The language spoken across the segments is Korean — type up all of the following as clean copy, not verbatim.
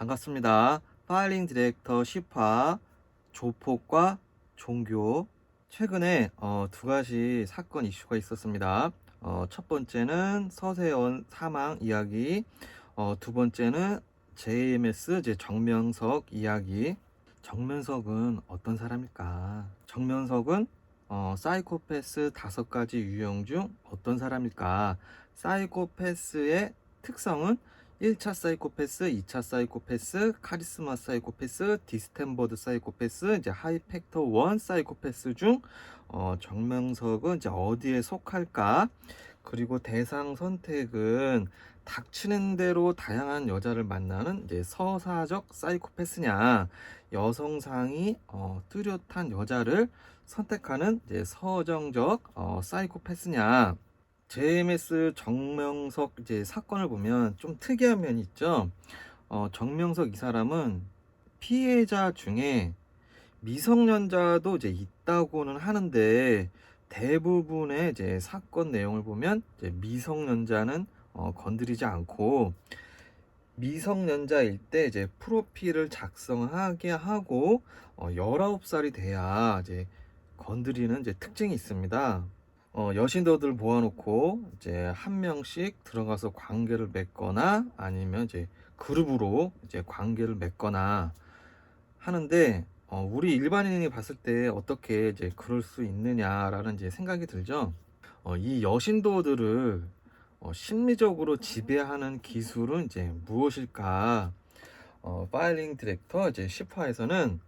반갑습니다. 파일링 디렉터 10화 조폭과 종교. 최근에 두 가지 사건 이슈가 있었습니다. 첫 번째는 서세원 사망 이야기, 두 번째는 JMS 정명석 이야기. 정명석은 어떤 사람일까? 정명석은 사이코패스 5가지 유형 중 어떤 사람일까? 사이코패스의 특성은 1차 사이코패스, 2차 사이코패스, 카리스마 사이코패스, 디스템버드 사이코패스, 이제 하이팩터 1 사이코패스 중 정명석은 이제 어디에 속할까? 그리고 대상 선택은 닥치는 대로 다양한 여자를 만나는 이제 서사적 사이코패스냐, 여성상이 뚜렷한 여자를 선택하는 이제 서정적 사이코패스냐. JMS 정명석 이제 사건을 보면 좀 특이한 면이 있죠. 정명석 이 사람은 피해자 중에 미성년자도 이제 있다고는 하는데, 대부분의 이제 사건 내용을 보면 이제 미성년자는 건드리지 않고, 미성년자일 때 이제 프로필을 작성하게 하고 19살이 돼야 이제 건드리는 이제 특징이 있습니다. 여신도들 모아놓고 이제 한 명씩 들어가서 관계를 맺거나 아니면 이제 그룹으로 이제 관계를 맺거나 하는데, 우리 일반인이 봤을 때 어떻게 이제 그럴 수 있느냐라는 이제 생각이 들죠. 이 여신도들을 심리적으로 지배하는 기술은 이제 무엇일까? 파일링 디렉터 이제 10화에서는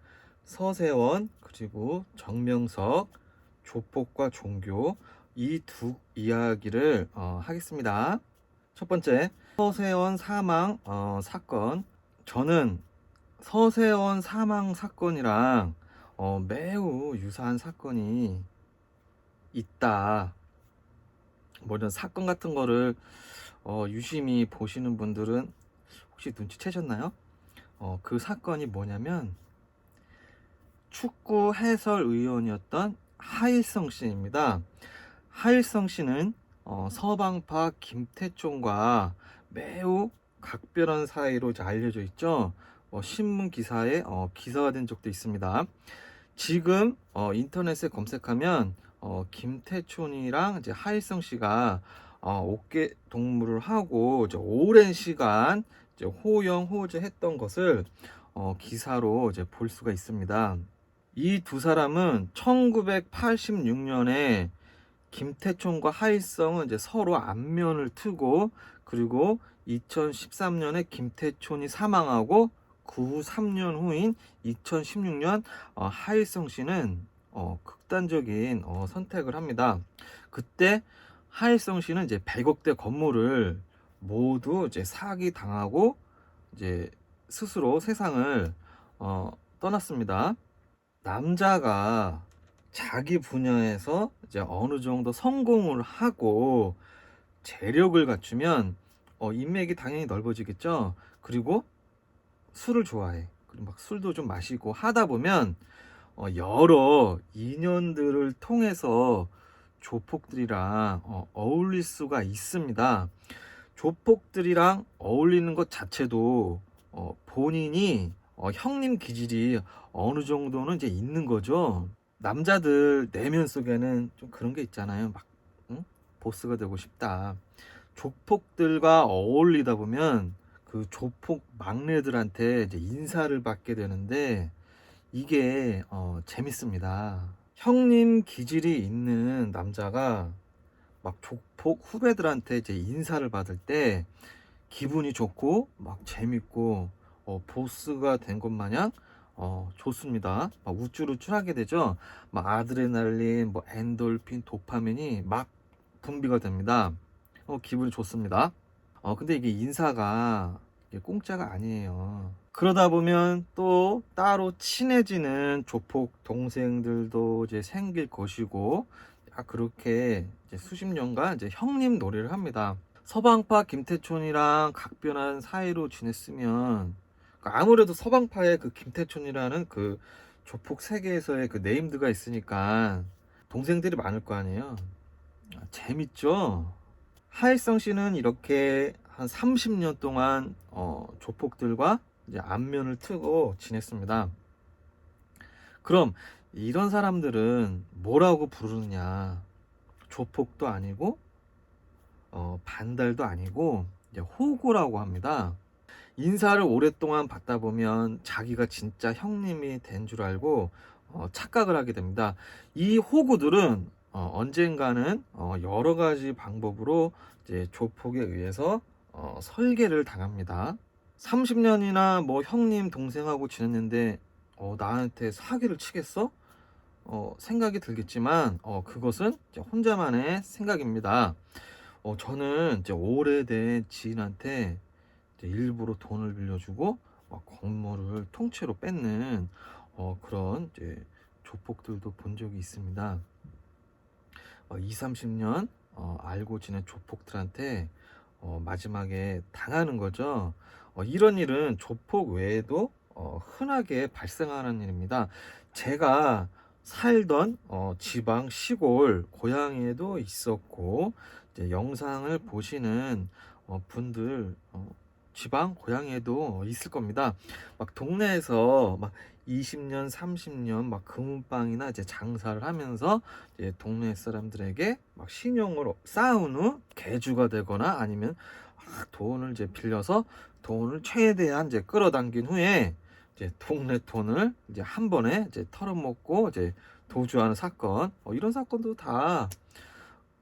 서세원 그리고 정명석, 조폭과 종교, 이 두 이야기를 하겠습니다. 첫 번째, 서세원 사망 사건. 저는 서세원 사망 사건이랑 매우 유사한 사건이 있다, 뭐 이런 사건 같은 거를 유심히 보시는 분들은 혹시 눈치채셨나요? 그 사건이 뭐냐면 축구 해설위원이었던 하일성 씨입니다. 하일성 씨는 서방파 김태총과 매우 각별한 사이로 이제 알려져 있죠. 신문 기사에 기사가 된 적도 있습니다. 지금 인터넷에 검색하면 김태촌이랑 이제 하일성 씨가 어깨 동무를 하고 이제 오랜 시간 이제 호영 호제했던 것을 기사로 이제 볼 수가 있습니다. 이 두 사람은 1986년에 김태촌과 하일성은 이제 서로 안면을 트고, 그리고 2013년에 김태촌이 사망하고 그 후 3년 후인 2016년 하일성 씨는 극단적인 선택을 합니다. 그때 하일성 씨는 이제 100억대 건물을 모두 이제 사기 당하고 이제 스스로 세상을 떠났습니다. 남자가 자기 분야에서 이제 어느 정도 성공을 하고 재력을 갖추면 인맥이 당연히 넓어지겠죠. 그리고 술을 좋아해. 그리고 막 술도 좀 마시고 하다 보면 여러 인연들을 통해서 조폭들이랑 어울릴 수가 있습니다. 조폭들이랑 어울리는 것 자체도 본인이 형님 기질이 어느 정도는 이제 있는 거죠. 남자들 내면 속에는 좀 그런 게 있잖아요. 막 응? 보스가 되고 싶다. 조폭들과 어울리다 보면 그 조폭 막내들한테 이제 인사를 받게 되는데, 이게 재밌습니다. 형님 기질이 있는 남자가 막 조폭 후배들한테 이제 인사를 받을 때 기분이 좋고 막 재밌고 보스가 된 것 마냥 좋습니다. 막 우쭐우쭐하게 되죠. 막 아드레날린, 뭐 엔돌핀, 도파민이 막 분비가 됩니다. 기분이 좋습니다. 근데 이게 인사가 이게 공짜가 아니에요. 그러다 보면 또 따로 친해지는 조폭 동생들도 이제 생길 것이고, 그렇게 이제 수십 년간 이제 형님 놀이를 합니다. 서방파 김태촌이랑 각별한 사이로 지냈으면, 아무래도 서방파의 그 김태촌이라는 그 조폭 세계에서의 그 네임드가 있으니까 동생들이 많을 거 아니에요. 재밌죠? 하일성 씨는 이렇게 한 30년 동안 조폭들과 이제 안면을 트고 지냈습니다. 그럼 이런 사람들은 뭐라고 부르느냐? 조폭도 아니고 반달도 아니고 이제 호구라고 합니다. 인사를 오랫동안 받다 보면 자기가 진짜 형님이 된 줄 알고 착각을 하게 됩니다. 이 호구들은 언젠가는 여러 가지 방법으로 이제 조폭에 의해서 설계를 당합니다. 30년이나 뭐 형님 동생하고 지냈는데 나한테 사기를 치겠어? 생각이 들겠지만 그것은 이제 혼자만의 생각입니다. 저는 이제 오래된 지인한테 이제 일부러 돈을 빌려주고 막 건물을 통째로 뺏는 그런 이제 조폭들도 본 적이 있습니다. 2, 30년 알고 지낸 조폭들한테 마지막에 당하는 거죠. 이런 일은 조폭 외에도 흔하게 발생하는 일입니다. 제가 살던 지방 시골 고향에도 있었고, 이제 영상을 보시는 분들 지방 고향에도 있을 겁니다. 막 동네에서 막 20년, 30년 막 금은방이나 이제 장사를 하면서 이제 동네 사람들에게 막 신용을 쌓은 후 개주가 되거나 아니면 돈을 이제 빌려서 돈을 최대한 이제 끌어당긴 후에 이제 동네 돈을 이제 한 번에 이제 털어먹고 이제 도주하는 사건, 이런 사건도 다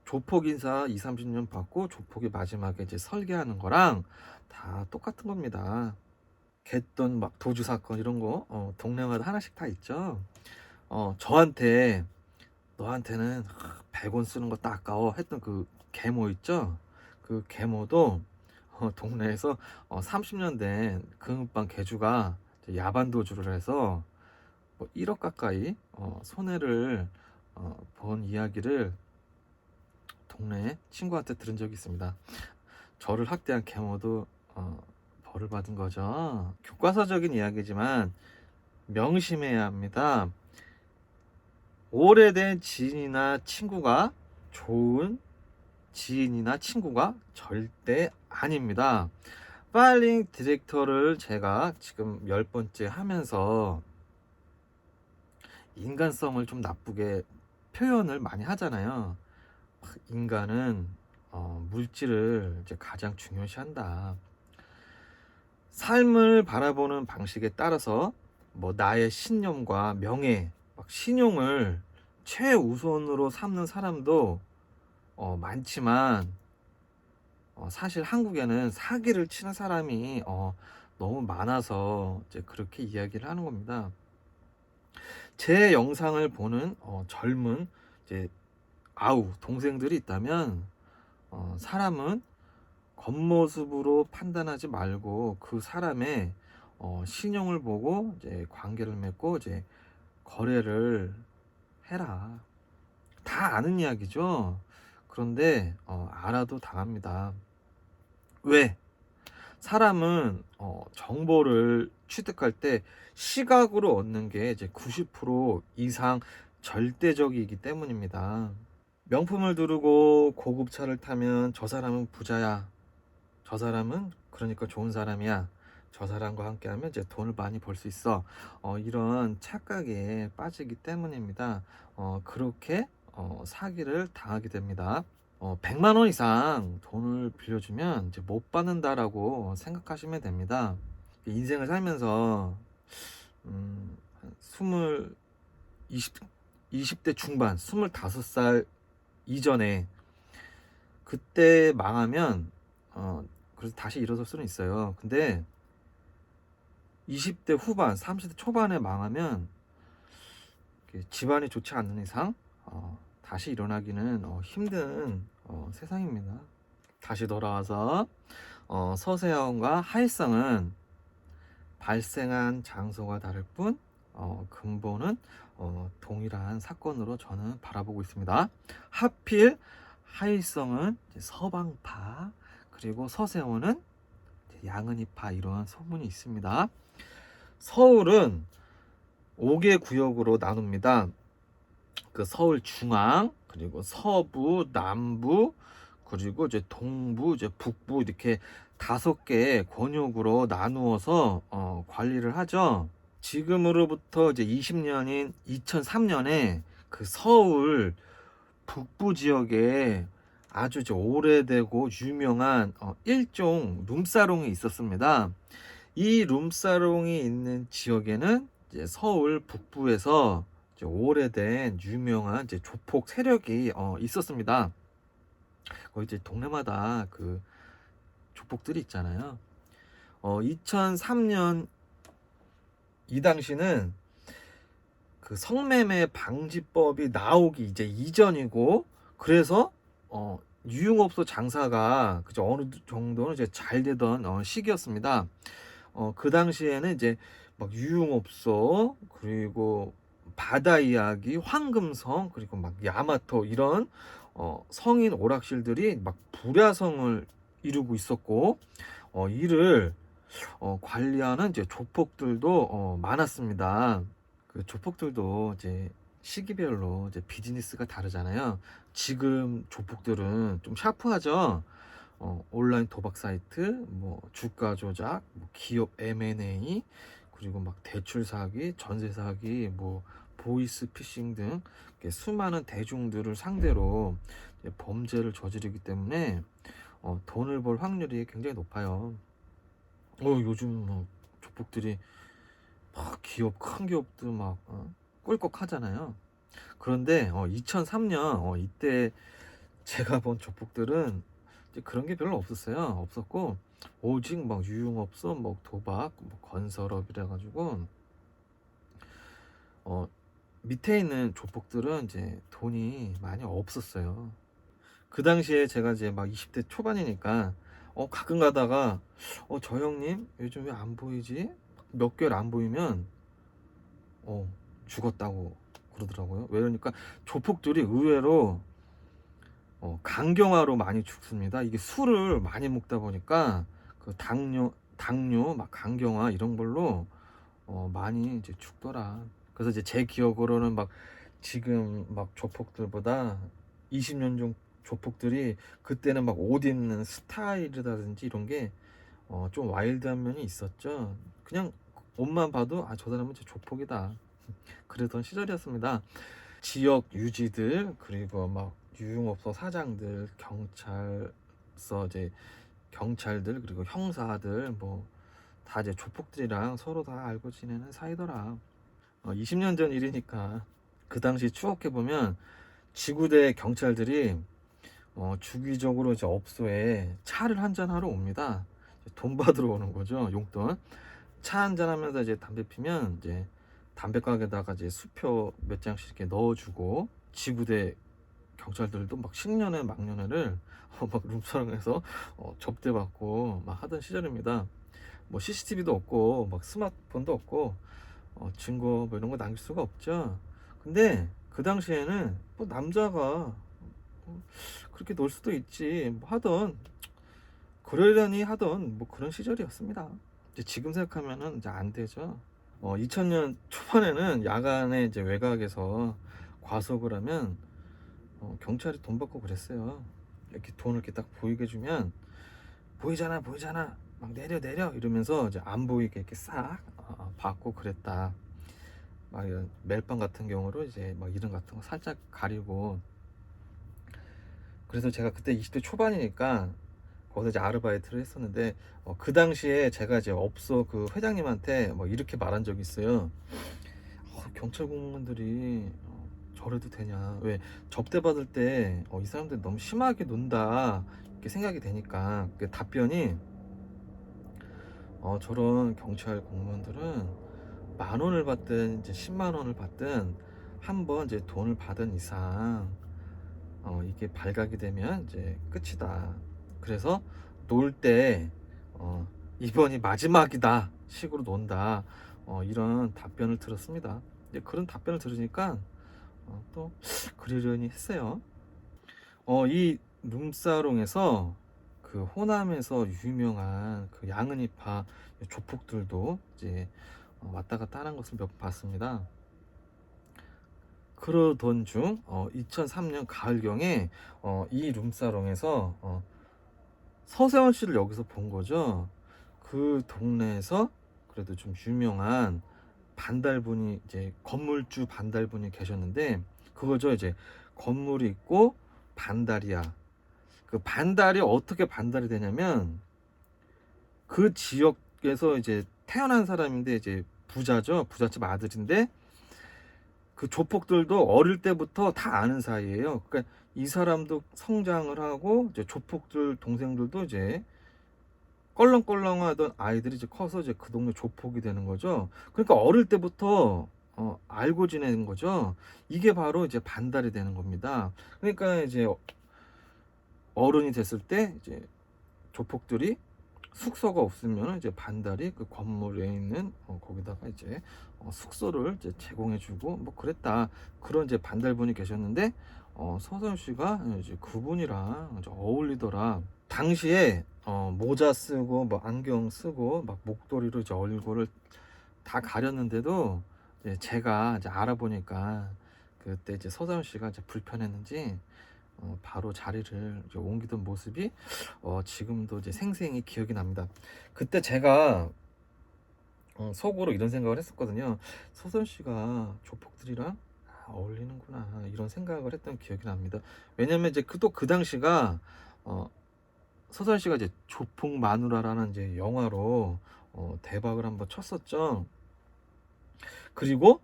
조폭 인사 2, 30년 받고 조폭이 마지막에 이제 설계하는 거랑 다 똑같은 겁니다. 갯돈 막 도주 사건 이런 거 동네마다 하나씩 다 있죠. 저한테 너한테는 100원 쓰는 거 딱 아까워 했던 그 계모 있죠. 그 계모도 동네에서 30년 된 금은방 개주가 야반 도주를 해서 뭐 1억 가까이 손해를 본 이야기를 동네 친구한테 들은 적이 있습니다. 저를 학대한 계모도 벌을 받은 거죠. 교과서적인 이야기지만 명심해야 합니다. 오래된 지인이나 친구가 좋은 지인이나 친구가 절대 아닙니다. 파일링 디렉터를 제가 지금 10번째 하면서 인간성을 좀 나쁘게 표현을 많이 하잖아요. 인간은 물질을 이제 가장 중요시한다. 삶을 바라보는 방식에 따라서 뭐 나의 신념과 명예, 막 신용을 최우선으로 삼는 사람도 많지만 사실 한국에는 사기를 치는 사람이 너무 많아서 이제 그렇게 이야기를 하는 겁니다. 제 영상을 보는 젊은 이제 아우 동생들이 있다면 사람은 겉모습으로 판단하지 말고 그 사람의 신용을 보고 이제 관계를 맺고 이제 거래를 해라. 다 아는 이야기죠. 그런데 알아도 당합니다. 왜? 사람은 정보를 취득할 때 시각으로 얻는 게 이제 90% 이상 절대적이기 때문입니다. 명품을 두르고 고급차를 타면 저 사람은 부자야. 저 사람은 그러니까 좋은 사람이야. 저 사람과 함께하면 이제 돈을 많이 벌 수 있어. 이런 착각에 빠지기 때문입니다. 그렇게 사기를 당하게 됩니다. 100만 원 이상 돈을 빌려주면 이제 못 받는다라고 생각하시면 됩니다. 인생을 살면서 한 20대 중반, 25살 이전에 그때 망하면 그래서 다시 일어설 수는 있어요. 근데 20대 후반, 30대 초반에 망하면 집안이 좋지 않는 이상 다시 일어나기는 힘든 세상입니다. 다시 돌아와서 서세원과 하일성은 발생한 장소가 다를 뿐 근본은 동일한 사건으로 저는 바라보고 있습니다. 하필 하일성은 서방파 그리고 서세원은 양은이파 이런 소문이 있습니다. 서울은 5개 구역으로 나눕니다. 그 서울 중앙 그리고 서부 남부 그리고 이제 동부 이제 북부 이렇게 5개의 권역으로 나누어서 관리를 하죠. 지금으로부터 이제 20년인 2003년에 그 서울 북부 지역에 아주 이제 오래되고 유명한 일종 룸사롱이 있었습니다. 이 룸사롱이 있는 지역에는 이제 서울 북부에서 이제 오래된 유명한 이제 조폭 세력이 있었습니다. 거기 이제 동네마다 그 조폭들이 있잖아요. 2003년 이 당시는 그 성매매 방지법이 나오기 이제 이전이고, 그래서 유흥업소 장사가 그저 어느 정도는 이제 잘 되던 시기였습니다. 그 당시에는 이제 막 유흥업소, 그리고 바다 이야기, 황금성, 그리고 막 야마토 이런 성인 오락실들이 막 불야성을 이루고 있었고, 이를 관리하는 이제 조폭들도 많았습니다. 그 조폭들도 이제 시기별로 이제 비즈니스가 다르잖아요. 지금 조폭들은 좀 샤프하죠. 온라인 도박 사이트, 뭐 주가 조작, 뭐 기업 M&A, 그리고 막 대출 사기, 전세 사기, 뭐 보이스 피싱 등 수많은 대중들을 상대로 범죄를 저지르기 때문에 돈을 벌 확률이 굉장히 높아요. 요즘 뭐 조폭들이 막 기업, 큰 기업도 막 꿀꺽 하잖아요. 그런데 2003년 이때 제가 본 조폭들은 이제 그런 게 별로 없었어요. 없었고 오직 막 유흥업소, 뭐 도박, 뭐 건설업이라 가지고 밑에 있는 조폭들은 이제 돈이 많이 없었어요. 그 당시에 제가 이제 막 20대 초반이니까 가끔 가다가 저 형님 요즘 왜 안 보이지? 몇 개월 안 보이면 죽었다고 그러더라고요. 왜 그러니까 조폭들이 의외로 간경화로 많이 죽습니다. 이게 술을 많이 먹다 보니까 그 당뇨 막 간경화 이런 걸로 많이 이제 죽더라. 그래서 이제 제 기억으로는 막 지금 막 조폭들보다 20년 전 조폭들이 그때는 막 옷 입는 스타일이라든지 이런 게 좀 와일드한 면이 있었죠. 그냥 옷만 봐도 저 사람은 진짜 조폭이다 그러던 시절이었습니다. 지역 유지들, 그리고 막 유흥업소 사장들, 경찰서 이제 경찰들, 그리고 형사들, 뭐 다 이제 조폭들이랑 서로 다 알고 지내는 사이더라. 20년 전 일이니까 그 당시 추억해 보면 지구대 경찰들이 주기적으로 이제 업소에 차를 한잔 하러 옵니다. 돈 받으러 오는 거죠. 용돈. 차 한잔 하면서 이제 담배 피면 이제 담배 가게다가 이제 수표 몇 장씩 이렇게 넣어주고, 지구대 경찰들도 막 신년회 막년회를 막 룸사롱에서 접대받고 막 하던 시절입니다. 뭐 CCTV도 없고 막 스마트폰도 없고 증거 뭐 이런 거 남길 수가 없죠. 근데 그 당시에는 뭐 남자가 그렇게 놀 수도 있지 뭐 하던, 그러려니 하던 뭐 그런 시절이었습니다. 이제 지금 생각하면은 이제 안 되죠. 2000년 초반에는 야간에 이제 외곽에서 과속을 하면 경찰이 돈 받고 그랬어요. 이렇게 돈을 이렇게 딱 보이게 주면 보이잖아 보이잖아 막 내려 내려 이러면서 이제 안 보이게 이렇게 싹 받고 그랬다. 막 이런 멜빵 같은 경우로 이제 막 이름 같은 거 살짝 가리고. 그래서 제가 그때 20대 초반이니까 거기서 이제 아르바이트를 했었는데 그 당시에 제가 이제 업소 그 회장님한테 뭐 이렇게 말한 적이 있어요. 경찰 공무원들이 저래도 되냐, 왜 접대 받을 때 이 사람들 너무 심하게 논다 이렇게 생각이 되니까 그 답변이 저런 경찰 공무원들은 10,000원을 받든 이제 10만 원을 받든 한번 이제 돈을 받은 이상 이게 발각이 되면 이제 끝이다. 그래서 놀 때 이번이 마지막이다 식으로 논다. 이런 답변을 들었습니다. 이제 그런 답변을 들으니까 또 그러려니 했어요. 이 룸사롱에서 그 호남에서 유명한 그 양은이파 조폭들도 이제 왔다 갔다 하는 것을 몇 번 봤습니다. 그러던 중 2003년 가을경에 이 룸사롱에서 서세원 씨를 여기서 본 거죠. 그 동네에서 그래도 좀 유명한 반달분이 이제 건물주 반달분이 계셨는데 그거죠. 이제 건물이 있고 반달이야. 그 반달이 어떻게 반달이 되냐면 그 지역에서 이제 태어난 사람인데 이제 부자죠. 부잣집 아들인데 그 조폭들도 어릴 때부터 다 아는 사이예요. 그러니까 이 사람도 성장을 하고 이제 조폭들 동생들도 이제 껄렁껄렁하던 아이들이 이제 커서 이제 그 동네 조폭이 되는 거죠. 그러니까 어릴 때부터 알고 지내는 거죠. 이게 바로 이제 반달이 되는 겁니다. 그러니까 이제 어른이 됐을 때 이제 조폭들이 숙소가 없으면 이제 반달이 그 건물에 있는 거기다가 이제 숙소를 이제 제공해주고 뭐 그랬다. 그런 이제 반달분이 계셨는데 서서연 씨가 이제 그분이랑 이제 어울리더라. 당시에 모자 쓰고 뭐 안경 쓰고 막 목도리로 이제 얼굴을 다 가렸는데도 이제 제가 이제 알아보니까 그때 이제 서서연 씨가 이제 불편했는지 바로 자리를 이제 옮기던 모습이 지금도 이제 생생히 기억이 납니다. 그때 제가 속으로 이런 생각을 했었거든요. 서선 씨가 조폭들이랑 어울리는구나 이런 생각을 했던 기억이 납니다. 왜냐면 이제 그 당시가 서선 씨가 이제 조폭 마누라라는 이제 영화로 대박을 한번 쳤었죠. 그리고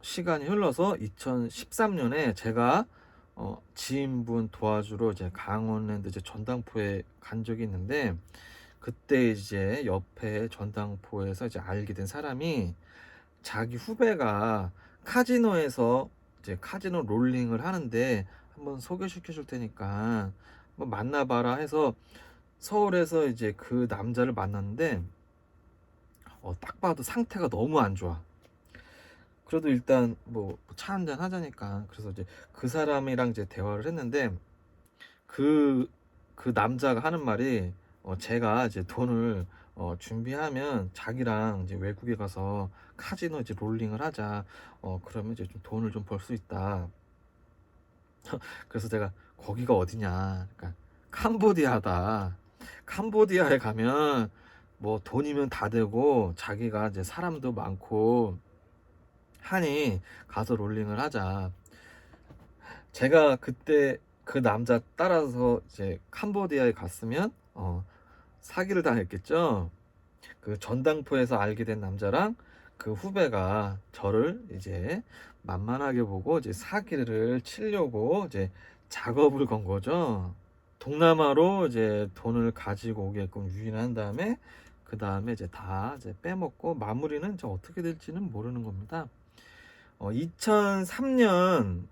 시간이 흘러서 2013년에 제가 지인분 도와주러 이제 강원랜드 이제 전당포에 간 적이 있는데 그때 이제 옆에 전당포에서 이제 알게 된 사람이 자기 후배가 카지노에서 이제 카지노 롤링을 하는데 한번 소개시켜 줄 테니까 한번 만나봐라 해서 서울에서 이제 그 남자를 만났는데 딱 봐도 상태가 너무 안 좋아. 그래도 일단 뭐 차 한잔 하자니까 그래서 이제 그 사람이랑 이제 대화를 했는데 그 남자가 하는 말이 제가 이제 돈을 준비하면 자기랑 이제 외국에 가서 카지노 이제 롤링을 하자. 그러면 이제 좀 돈을 좀 벌 수 있다. 그래서 제가 거기가 어디냐? 그러니까 캄보디아다. 캄보디아에 가면 뭐 돈이면 다 되고 자기가 이제 사람도 많고 하니 가서 롤링을 하자. 제가 그때 그 남자 따라서 이제 캄보디아에 갔으면 사기를 당했겠죠. 그 전당포에서 알게 된 남자랑 그 후배가 저를 이제 만만하게 보고 이제 사기를 치려고 이제 작업을 건 거죠. 동남아로 이제 돈을 가지고 오게끔 유인한 다음에 그 다음에 이제 다 이제 빼먹고 마무리는 이제 어떻게 될지는 모르는 겁니다. 2003년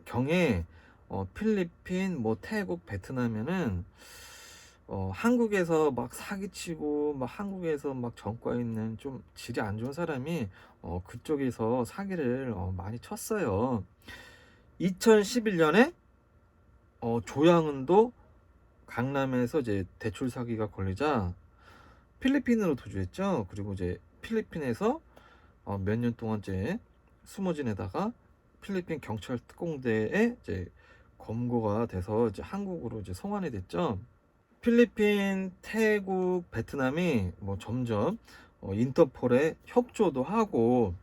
경에 필리핀, 뭐 태국, 베트남에는 한국에서 막 사기치고 막 한국에서 막 전과 있는 좀 질이 안 좋은 사람이 그쪽에서 사기를 많이 쳤어요. 2011년에 조양은도 강남에서 이제 대출 사기가 걸리자 필리핀으로 도주했죠. 그리고 이제 필리핀에서 몇 년 동안 이제 숨어 지내다가 필리핀 경찰 특공대에 이제 검거가 돼서 이제 한국으로 이제 송환이 됐죠. 필리핀, 태국, 베트남이 뭐 점점 인터폴에 협조도 하고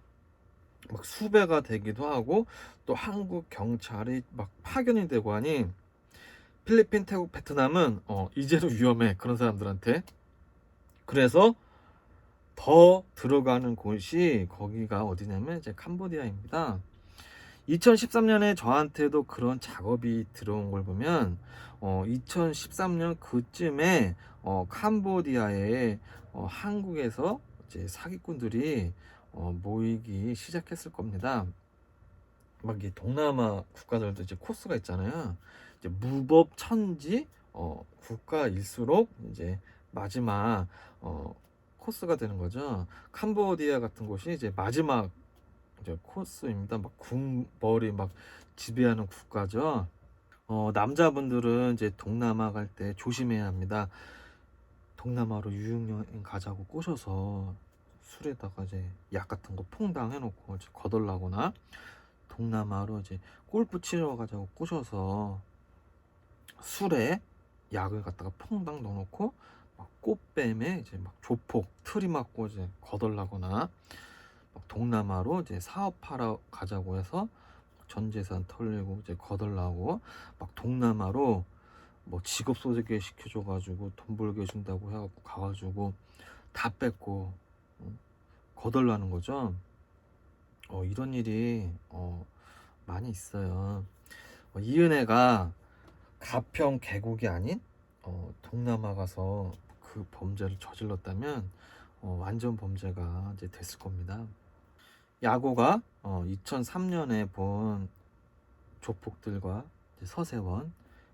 막 수배가 되기도 하고 또 한국 경찰이 막 파견이 되고 하니 필리핀, 태국, 베트남은 이제로 위험해 그런 사람들한테. 그래서 더 들어가는 곳이 거기가 어디냐면 이제 캄보디아입니다. 2013년에 저한테도 그런 작업이 들어온 걸 보면 2013년 그쯤에 캄보디아에 한국에서 이제 사기꾼들이 모이기 시작했을 겁니다. 막 이 동남아 국가들도 이제 코스가 있잖아요. 이제 무법 천지 국가일수록 이제 마지막 코스가 되는 거죠. 캄보디아 같은 곳이 이제 마지막 이제 코스입니다. 막 군벌이 막 지배하는 국가죠. 남자분들은 이제 동남아 갈 때 조심해야 합니다. 동남아로 유흥여행 가자고 꼬셔서 술에다가 이제 약 같은 거 퐁당 해놓고 이제 거덜나거나 동남아로 이제 골프 치러 가자고 꼬셔서 술에 약을 갖다가 퐁당 넣어놓고 막 꽃뱀에 이제 막 조폭 틀이 맞고 이제 거덜나거나 막 동남아로 이제 사업하러 가자고 해서 전 재산 털리고 이제 거덜나고 막 동남아로 뭐 직업 소개 시켜줘가지고 돈 벌게 해준다고 해갖고 가가지고 다 뺏고 거덜나는 거죠. 이런 일이 많이 있어요. 이은혜가 가평 계곡이 아닌 동남아 가서 그 범죄를 저질렀다면 완전 범죄가 이제 됐을 겁니다. 야고가 2003년에 본 조폭들과 이제 서세원,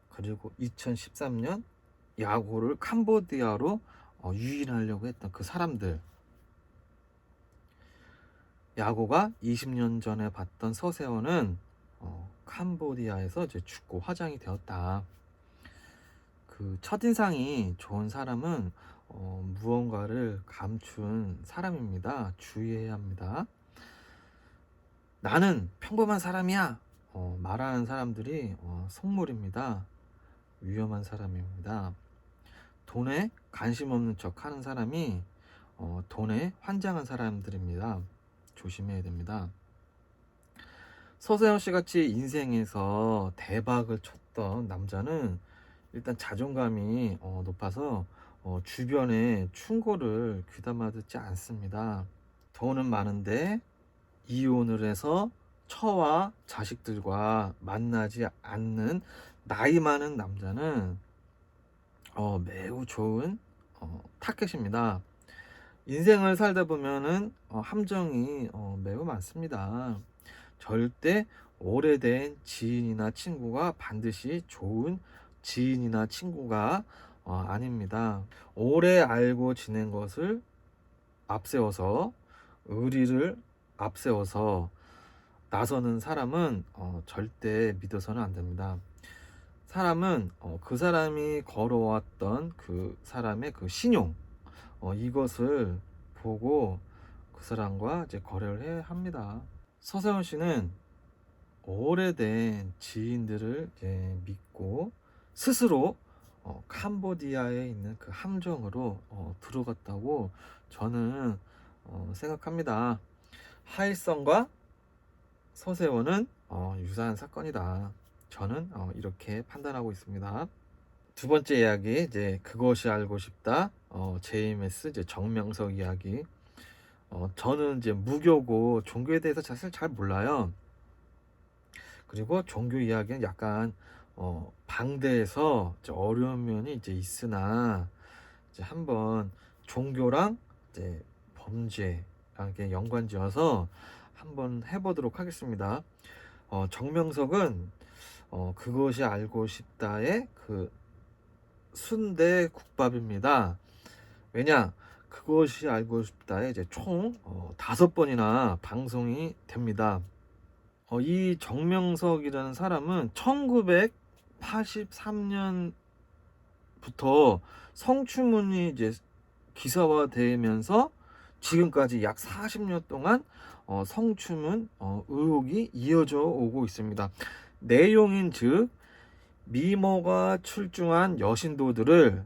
그리고 2013년 야고를 캄보디아로 유인하려고 했던 그 사람들, 야고가 20년 전에 봤던 서세원은 캄보디아에서 이제 죽고 화장이 되었다. 그 첫인상이 좋은 사람은 무언가를 감춘 사람입니다. 주의해야 합니다. 나는 평범한 사람이야 말하는 사람들이 속물입니다. 위험한 사람입니다. 돈에 관심 없는 척 하는 사람이 돈에 환장한 사람들입니다. 조심해야 됩니다. 서세원 씨 같이 인생에서 대박을 쳤던 남자는 일단 자존감이 높아서 주변에 충고를 귀담아 듣지 않습니다. 돈은 많은데 이혼을 해서 처와 자식들과 만나지 않는 나이 많은 남자는 매우 좋은 타겟입니다. 인생을 살다 보면은 함정이 매우 많습니다. 절대 오래된 지인이나 친구가 반드시 좋은 지인이나 친구가 아닙니다. 오래 알고 지낸 것을 앞세워서 의리를 앞세워서 나서는 사람은 절대 믿어서는 안 됩니다. 사람은 그 사람이 걸어왔던 그 사람의 그 신용 이것을 보고 그 사람과 이제 거래를 해야 합니다. 서세원 씨는 오래된 지인들을 이제 믿고 스스로 캄보디아에 있는 그 함정으로 들어갔다고 저는 생각합니다. 하일성과 서세원은 유사한 사건이다. 저는 이렇게 판단하고 있습니다. 두 번째 이야기, 이제 그것이 알고 싶다. JMS 이제 정명석 이야기. 저는 이제 무교고 종교에 대해서 사실 잘 몰라요. 그리고 종교 이야기는 약간 방대해서 이제 어려운 면이 이제 있으나 이제 한번 종교랑 이제 범죄랑 이렇게 연관지어서 한번 해보도록 하겠습니다. 정명석은 그것이 알고 싶다의 그 순대 국밥입니다. 왜냐? 그것이 알고 싶다에 이제 총 5번이나 방송이 됩니다. 이 정명석이라는 사람은 1983년부터 성추문이 이제 기사화되면서 지금까지 약 40년 동안 성추문 의혹이 이어져 오고 있습니다. 내용인 즉 미모가 출중한 여신도들을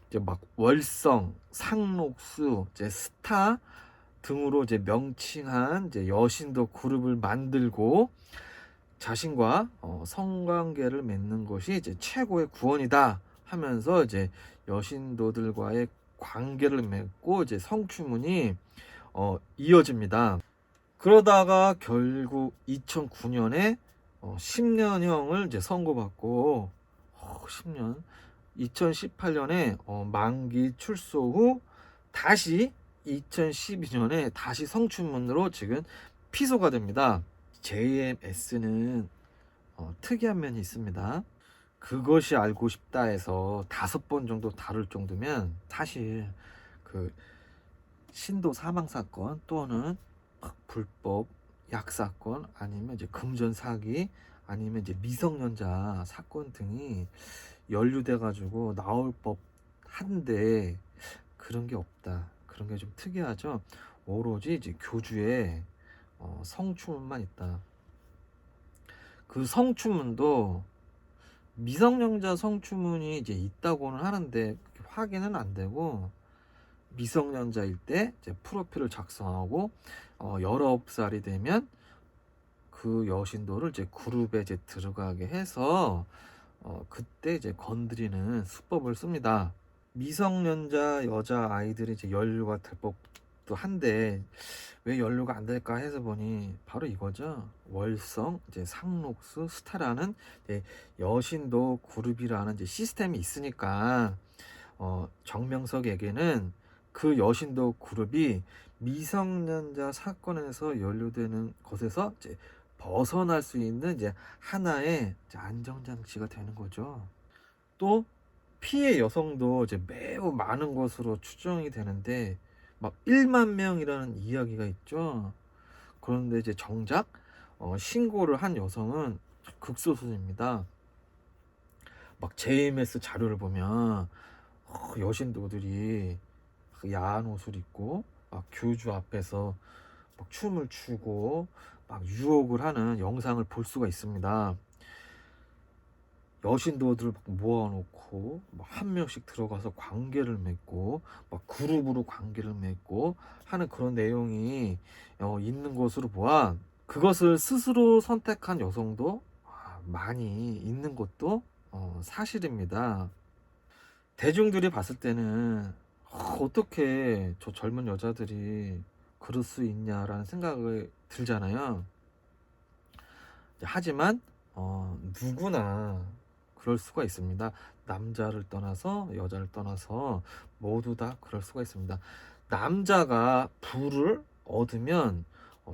이제 막 월성, 상록수, 이제 스타 등으로 이제 명칭한 이제 여신도 그룹을 만들고 자신과 성관계를 맺는 것이 이제 최고의 구원이다 하면서 이제 여신도들과의 관계를 맺고 이제 성추문이 이어집니다. 그러다가 결국 2009년에 10년형을 이제 선고받고 10년 2018년에 만기 출소 후 다시 2012년에 다시 성추문으로 지금 피소가 됩니다. JMS는 특이한 면이 있습니다. 그것이 알고 싶다 해서 5번 정도 다룰 정도면 사실 그 신도 사망 사건 또는 불법 약 사건 아니면 이제 금전 사기 아니면 이제 미성년자 사건 등이 연루돼 가지고 나올 법한데 그런 게 없다. 그런 게 좀 특이하죠. 오로지 이제 교주의 성추문만 있다. 그 성추문도 미성년자 성추문이 이제 있다고는 하는데 확인은 안 되고, 미성년자일 때 이제 프로필을 작성하고 19살이 되면 그 여신도를 이제 그룹에 이제 들어가게 해서 그때 이제 건드리는 수법을 씁니다. 미성년자 여자 아이들이 이제 연루가 될 법도 한데 왜 연루가 안 될까 해서 보니 바로 이거죠. 월성, 이제 상록수, 스타라는 이제 여신도 그룹이라는 이제 시스템이 있으니까 정명석에게는 그 여신도 그룹이 미성년자 사건에서 연루되는 것에서 이제 벗어날 수 있는 이제 하나의 이제 안정장치가 되는 거죠. 또 피해 여성도 이제 매우 많은 것으로 추정이 되는데 막 1만 명이라는 이야기가 있죠. 그런데 이제 정작 신고를 한 여성은 극소수입니다. 막 JMS 자료를 보면 여신도들이 야한 옷을 입고 막 교주 앞에서 막 춤을 추고 막 유혹을 하는 영상을 볼 수가 있습니다. 여신도들을 막 모아놓고 막 한 명씩 들어가서 관계를 맺고 막 그룹으로 관계를 맺고 하는 그런 내용이 있는 것으로 보아 그것을 스스로 선택한 여성도 많이 있는 것도 사실입니다. 대중들이 봤을 때는 어떻게 저 젊은 여자들이 그럴 수 있냐라는 생각이 들잖아요. 하지만 누구나 그럴 수가 있습니다. 남자를 떠나서 여자를 떠나서 모두 다 그럴 수가 있습니다. 남자가 부를 얻으면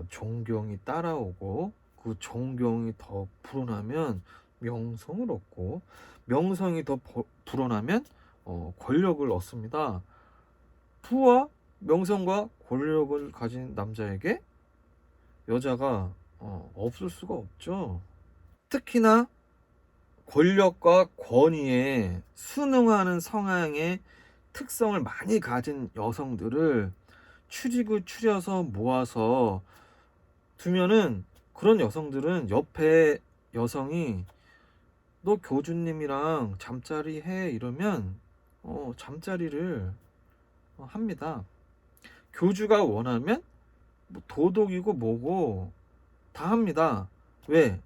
존경이 따라오고 그 존경이 더 불어나면 명성을 얻고 명성이 더 불어나면 권력을 얻습니다. 부와 명성과 권력을 가진 남자에게 여자가 없을 수가 없죠. 특히나 권력과 권위에 순응하는 성향의 특성을 많이 가진 여성들을 추려서 모아서 두면은 그런 여성들은 옆에 여성이 너 교주님이랑 잠자리 해 이러면 잠자리를 합니다. 교주가 원하면 뭐 도덕이고 뭐고 다 합니다. 왜?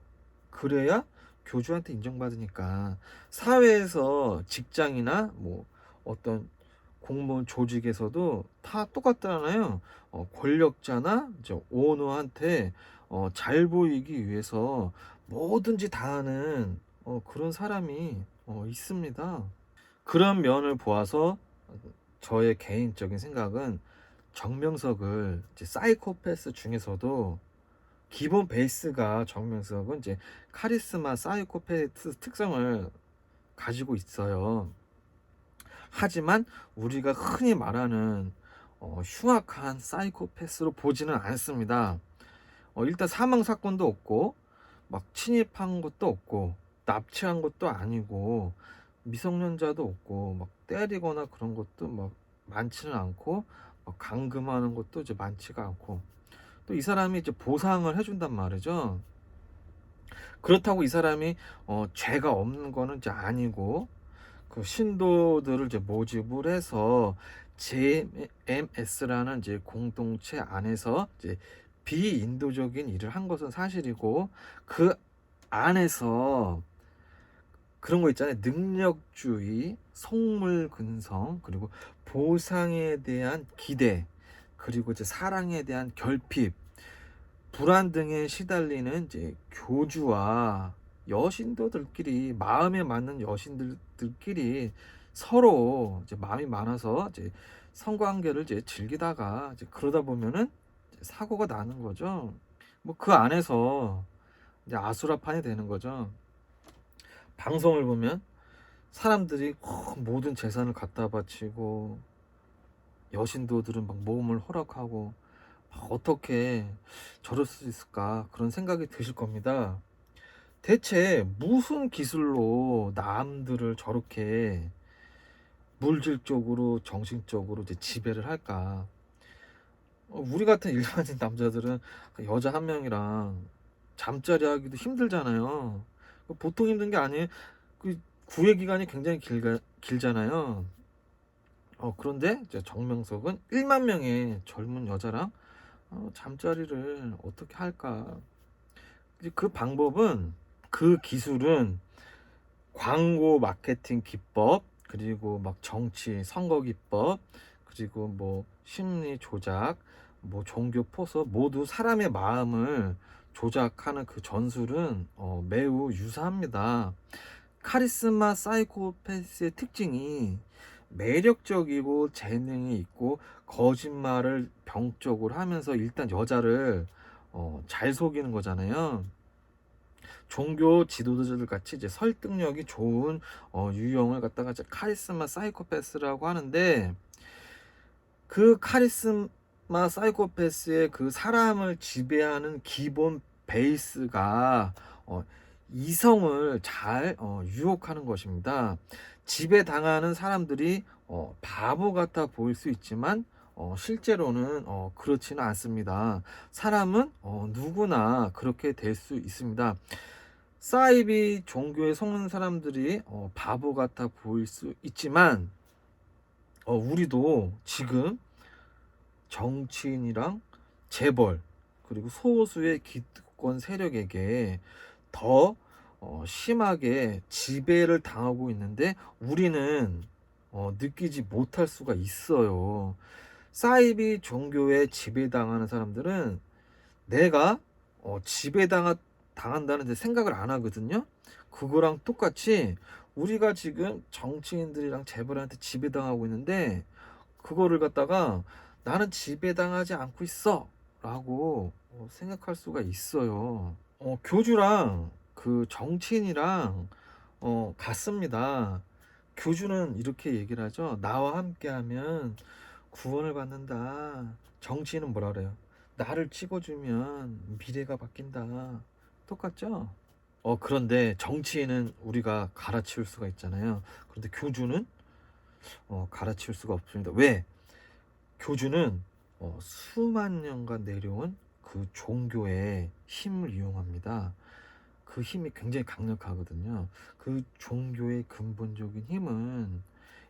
그래야 교주한테 인정받으니까. 사회에서 직장이나 뭐 어떤 공무원 조직에서도 다 똑같잖아요. 권력자나 이제 오너한테 잘 보이기 위해서 뭐든지 다 하는 그런 사람이 있습니다. 그런 면을 보아서 저의 개인적인 생각은 정명석을 이제 사이코패스 중에서도 기본 베이스가 정명석은 이제 카리스마 사이코패스 특성을 가지고 있어요. 하지만 우리가 흔히 말하는 흉악한 사이코패스로 보지는 않습니다. 일단 사망 사건도 없고 막 침입한 것도 없고 납치한 것도 아니고 미성년자도 없고 막 때리거나 그런 것도 막 많지는 않고 감금하는 것도 이제 많지가 않고 또 이 사람이 이제 보상을 해준단 말이죠. 그렇다고 이 사람이 죄가 없는 거는 이제 아니고 그 신도들을 이제 모집을 해서 JMS라는 이제 공동체 안에서 이제 비인도적인 일을 한 것은 사실이고 그 안에서 그런 거 있잖아요. 능력주의, 속물근성, 그리고 보상에 대한 기대, 그리고 이제 사랑에 대한 결핍, 불안 등에 시달리는 이제 교주와 여신도들끼리 마음에 맞는 여신들끼리 서로 이제 마음이 많아서 이제 성관계를 이제 즐기다가 이제 그러다 보면은 이제 사고가 나는 거죠. 뭐 그 안에서 이제 아수라판이 되는 거죠. 방송을 보면 사람들이 모든 재산을 갖다 바치고 여신도들은 막 모험을 허락하고 어떻게 저럴 수 있을까 그런 생각이 드실 겁니다. 대체 무슨 기술로 남들을 저렇게 물질적으로 정신적으로 이제 지배를 할까? 우리 같은 일반인 남자들은 여자 한 명이랑 잠자리 하기도 힘들잖아요. 보통 힘든 게 아니에요. 그 구애 기간이 굉장히 길잖아요. 그런데 이제 정명석은 1만 명의 젊은 여자랑 잠자리를 어떻게 할까? 이제 그 방법은, 그 기술은 광고 마케팅 기법, 그리고 막 정치 선거 기법, 그리고 뭐 심리 조작, 뭐 종교 포섭, 모두 사람의 마음을 조작하는 그 전술은 매우 유사합니다. 카리스마 사이코패스의 특징이 매력적이고 재능이 있고 거짓말을 병적으로 하면서 일단 여자를 잘 속이는 거잖아요. 종교 지도자들 같이 이제 설득력이 좋은 유형을 갖다가 이제 카리스마 사이코패스라고 하는데, 그 카리스마 사이코패스의 그 사람을 지배하는 기본 베이스가 이성을 잘 유혹하는 것입니다. 지배당하는 사람들이 바보 같아 보일 수 있지만 실제로는 그렇지는 않습니다. 사람은 누구나 그렇게 될 수 있습니다. 사이비 종교에 속는 사람들이 바보 같아 보일 수 있지만 우리도 지금 정치인이랑 재벌, 그리고 소수의 기득권 세력에게 더 심하게 지배를 당하고 있는데 우리는 느끼지 못할 수가 있어요. 사이비 종교에 지배당하는 사람들은 내가 당한다는 데 생각을 안 하거든요. 그거랑 똑같이 우리가 지금 정치인들이랑 재벌한테 지배당하고 있는데 그거를 갖다가 나는 지배당하지 않고 있어 라고 생각할 수가 있어요. 교주랑 그 정치인이랑 같습니다. 교주는 이렇게 얘기를 하죠. 나와 함께하면 구원을 받는다. 정치인은 뭐라 그래요? 나를 찍어주면 미래가 바뀐다. 똑같죠? 그런데 정치인은 우리가 갈아치울 수가 있잖아요. 그런데 교주는 갈아치울 수가 없습니다. 왜? 교주는 수만 년간 내려온 그 종교의 힘을 이용합니다. 그 힘이 굉장히 강력하거든요. 그 종교의 근본적인 힘은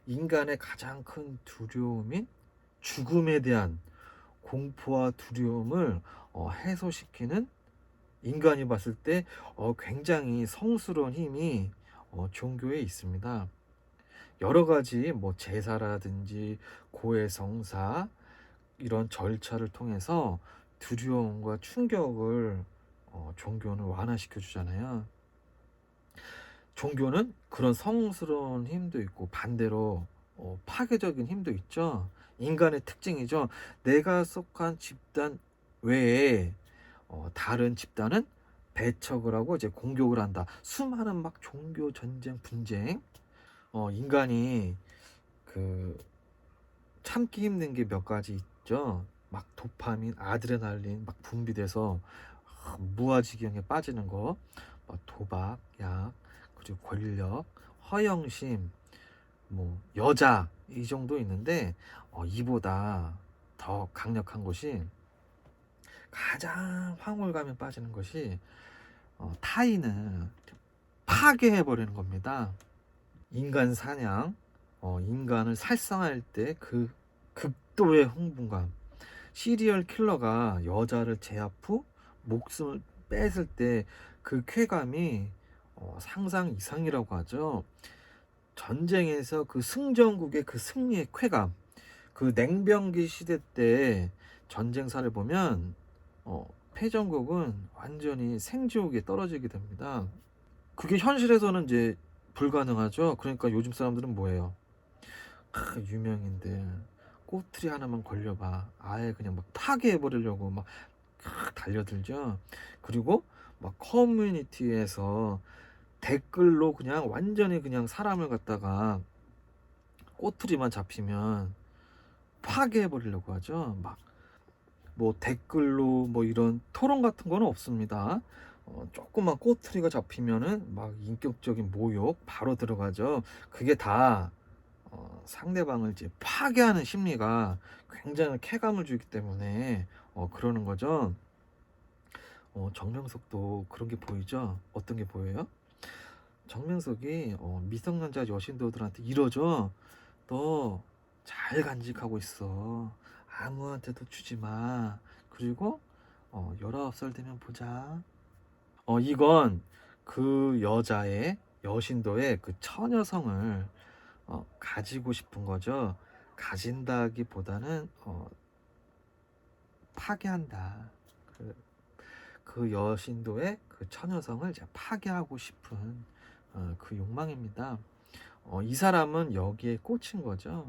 인간의 가장 큰 두려움인 죽음에 대한 공포와 두려움을 해소시키는, 인간이 봤을 때 굉장히 성스러운 힘이 종교에 있습니다. 여러 가지 뭐 제사라든지 고해성사 이런 절차를 통해서 두려움과 충격을 종교는 완화시켜 주잖아요. 종교는 그런 성스러운 힘도 있고 반대로 파괴적인 힘도 있죠. 인간의 특징이죠. 내가 속한 집단 외에 다른 집단은 배척을 하고 이제 공격을 한다. 수많은 막 종교 전쟁 분쟁, 인간이 그 참기 힘든 게 몇 가지 있죠. 막 도파민, 아드레날린 막 분비돼서 무아지경에 빠지는 거, 뭐 도박, 약, 그리고 권력, 허영심, 뭐 여자, 이 정도 있는데 이보다 더 강력한 것이, 가장 황홀감에 빠지는 것이 타인을 파괴해버리는 겁니다. 인간 사냥, 인간을 살상할 때 그 극도의 흥분감, 시리얼 킬러가 여자를 제압 후 목숨을 뺐을 때 그 쾌감이 상상 이상이라고 하죠. 전쟁에서 그 승전국의 그 승리의 쾌감, 그 냉병기 시대 때 전쟁사를 보면 패전국은 완전히 생지옥에 떨어지게 됩니다. 그게 현실에서는 이제 불가능하죠. 그러니까 요즘 사람들은 뭐예요? 유명인들 꼬투리 하나만 걸려봐 아예 그냥 막 파괴해버리려고 막 달려들죠. 그리고 막 커뮤니티에서 댓글로 그냥 완전히 그냥 사람을 갖다가 꼬투리만 잡히면 파괴해버리려고 하죠. 막 뭐 댓글로 뭐 이런 토론 같은 거는 없습니다. 조금만 꼬투리가 잡히면은 막 인격적인 모욕 바로 들어가죠. 그게 다 상대방을 이제 파괴하는 심리가 굉장히 쾌감을 주기 때문에 그러는 거죠. 정명석도 그런 게 보이죠? 어떤 게 보여요? 정명석이 미성년자 여신도들한테 이러죠. 너 잘 간직하고 있어. 아무한테도 주지 마. 그리고 19살 되면 보자. 이건 그 여자의 여신도의 그 처녀성을 가지고 싶은 거죠. 가진다기보다는 파괴한다. 그 여신도의 그 처녀성을 이제 파괴하고 싶은 그 욕망입니다. 이 사람은 여기에 꽂힌 거죠.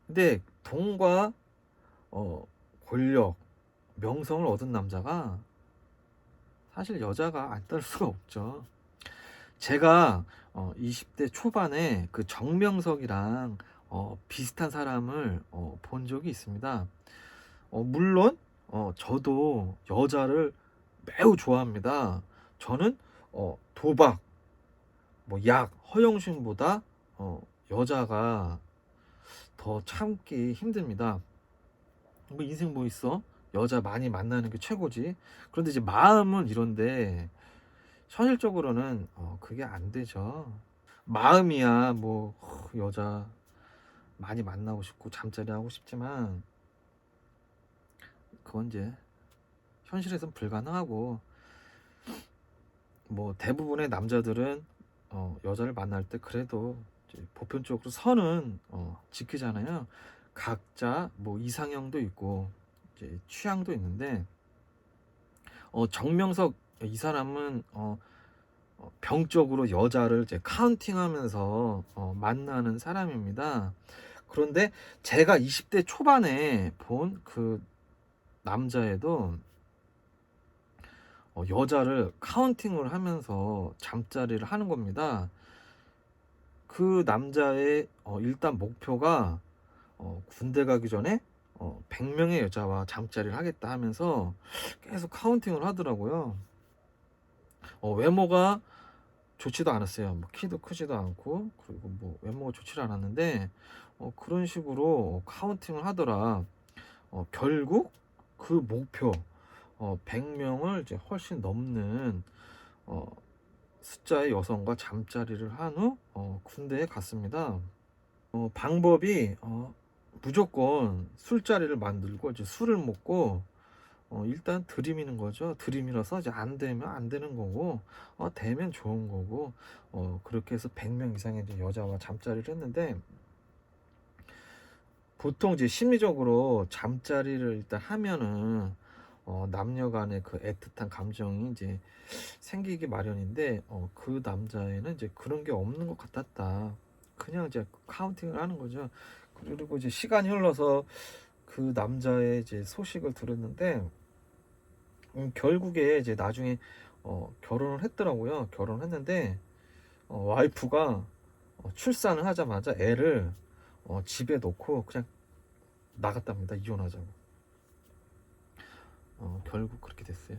근데 돈과 권력, 명성을 얻은 남자가 사실 여자가 안 따를 수가 없죠. 제가 20대 초반에 그 정명석이랑 비슷한 사람을 본 적이 있습니다. 물론 저도 여자를 매우 좋아합니다. 저는 도박, 뭐 약, 허영심보다 여자가 더 참기 힘듭니다. 뭐 인생 뭐 있어? 여자 많이 만나는 게 최고지. 그런데 이제 마음은 이런데 현실적으로는 그게 안 되죠. 마음이야 뭐 여자 많이 만나고 싶고 잠자리 하고 싶지만 그건 이제 현실에선 불가능하고, 뭐 대부분의 남자들은 여자를 만날 때 그래도 이제 보편적으로 선은 지키잖아요. 각자 뭐 이상형도 있고 이제 취향도 있는데 정명석 이 사람은 병적으로 여자를 이제 카운팅하면서 만나는 사람입니다. 그런데 제가 20대 초반에 본 그 남자애도 여자를 카운팅을 하면서 잠자리를 하는 겁니다. 그 남자의 일단 목표가 군대 가기 전에 100명의 여자와 잠자리를 하겠다 하면서 계속 카운팅을 하더라고요. 외모가 좋지도 않았어요. 뭐 키도 크지도 않고, 그리고 뭐 외모가 좋지를 않았는데 그런 식으로 카운팅을 하더라. 결국 그 목표 100명을 이제 훨씬 넘는 숫자의 여성과 잠자리를 한 후 군대에 갔습니다. 방법이 무조건 술자리를 만들고 이제 술을 먹고 일단 들이미는 거죠. 들이밀어서 이제 안 되면 안 되는 거고, 되면 좋은 거고, 그렇게 해서 100명 이상의 이제 여자와 잠자리를 했는데, 보통 이제 심리적으로 잠자리를 일단 하면은 남녀 간의 그 애틋한 감정이 이제 생기기 마련인데, 그 남자애는 이제 그런 게 없는 것 같았다. 그냥 이제 카운팅을 하는 거죠. 그리고 이제 시간이 흘러서 그 남자의 이제 소식을 들었는데, 결국에 이제 나중에 결혼을 했더라고요. 결혼을 했는데 와이프가 출산을 하자마자 애를 집에 놓고 그냥 나갔답니다. 이혼하자고. 결국 그렇게 됐어요.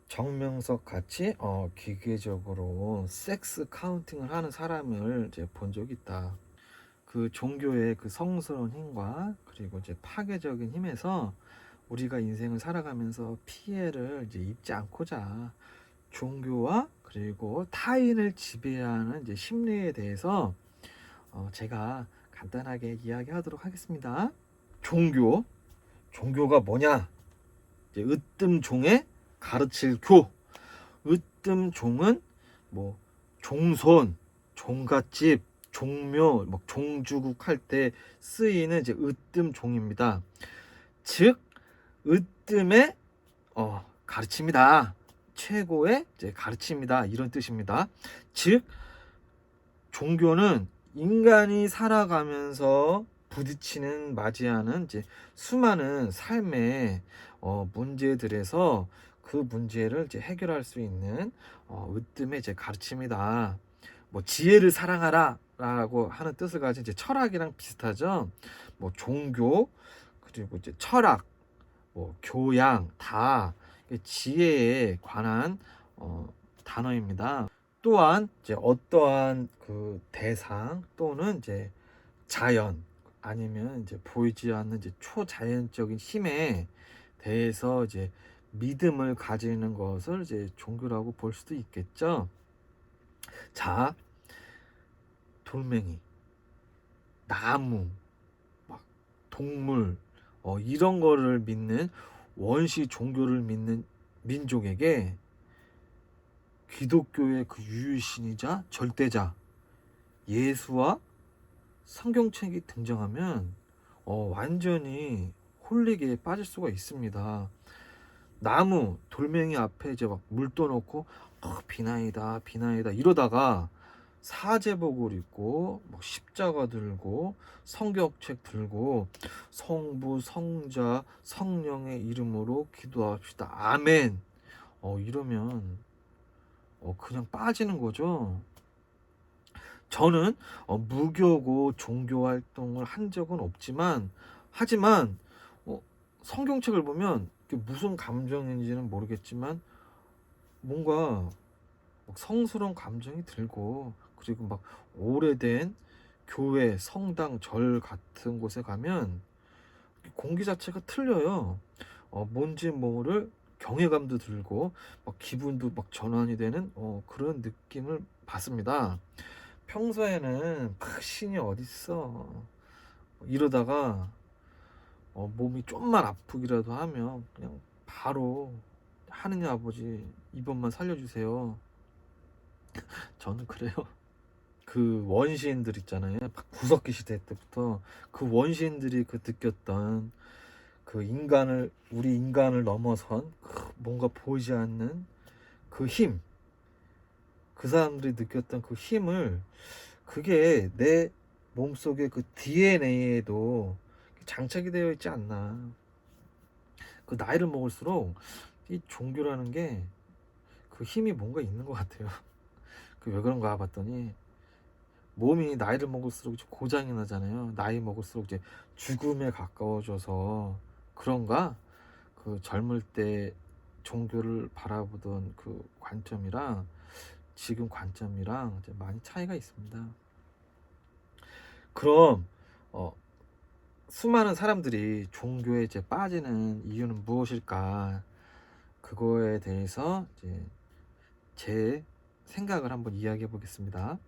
정명석 같이 기계적으로 섹스 카운팅을 하는 사람을 이제 본 적이 있다. 그 종교의 그 성스러운 힘과 그리고 이제 파괴적인 힘에서 우리가 인생을 살아가면서 피해를 이제 입지 않고자 종교와 그리고 타인을 지배하는 이제 심리에 대해서 제가 간단하게 이야기하도록 하겠습니다. 종교가 뭐냐? 이제 으뜸종의 가르칠 교. 으뜸종은 뭐 종손, 종갓집, 종묘, 뭐 종주국 할 때 쓰이는 이제 으뜸종입니다. 즉 으뜸의 가르침이다. 최고의 이제 가르침이다. 이런 뜻입니다. 즉 종교는 인간이 살아가면서 부딪히는 맞이하는 이제 수많은 삶의 문제들에서 그 문제를 이제 해결할 수 있는 으뜸의 이제 가르침이다. 뭐 지혜를 사랑하라라고 하는 뜻을 가진 이제 철학이랑 비슷하죠. 뭐 종교 그리고 이제 철학, 뭐 교양 다 지혜에 관한 단어입니다. 또한 이제 어떠한 그 대상 또는 이제 자연 아니면 이제 보이지 않는 이제 초자연적인 힘에 대해서 이제 믿음을 가지는 것을 이제 종교라고 볼 수도 있겠죠. 자, 돌멩이, 나무, 막 동물, 이런 거를 믿는 원시 종교를 믿는 민족에게 기독교의 그 유일신이자 절대자 예수와 성경책이 등장하면 완전히 홀릭에 빠질 수가 있습니다. 나무, 돌멩이 앞에 이제 막 물 떠놓고 비나이다 비나이다 이러다가 사제복을 입고 막 십자가 들고 성경책 들고 성부, 성자, 성령의 이름으로 기도합시다. 아멘. 이러면 그냥 빠지는 거죠. 저는 무교고 종교 활동을 한 적은 없지만 하지만 성경책을 보면 무슨 감정인지는 모르겠지만 뭔가 막 성스러운 감정이 들고, 그리고 막 오래된 교회, 성당, 절 같은 곳에 가면 공기 자체가 틀려요. 뭔지 모를 경외감도 들고 막 기분도 막 전환이 되는 그런 느낌을 받습니다. 평소에는 신이 어딨어 이러다가 몸이 좀만 아프기라도 하면 그냥 바로 하느님 아버지 이번만 살려주세요. 저는 그래요. 그 원시인들 있잖아요. 구석기 시대 때부터 그 원시인들이 그 느꼈던 그 우리 인간을 넘어선 뭔가 보이지 않는 그 힘, 그 사람들이 느꼈던 그 힘을, 그게 내 몸속에 그 DNA에도 장착이 되어 있지 않나. 그 나이를 먹을수록 이 종교라는 게 그 힘이 뭔가 있는 것 같아요. 그 왜 그런가 봤더니 몸이 나이를 먹을수록 이제 고장이 나잖아요. 나이 먹을수록 이제 죽음에 가까워져서 그런가? 그 젊을 때 종교를 바라보던 그 관점이랑 지금 관점이랑 이제 많이 차이가 있습니다. 그럼 수많은 사람들이 종교에 이제 빠지는 이유는 무엇일까? 그거에 대해서 이제 제 생각을 한번 이야기해 보겠습니다.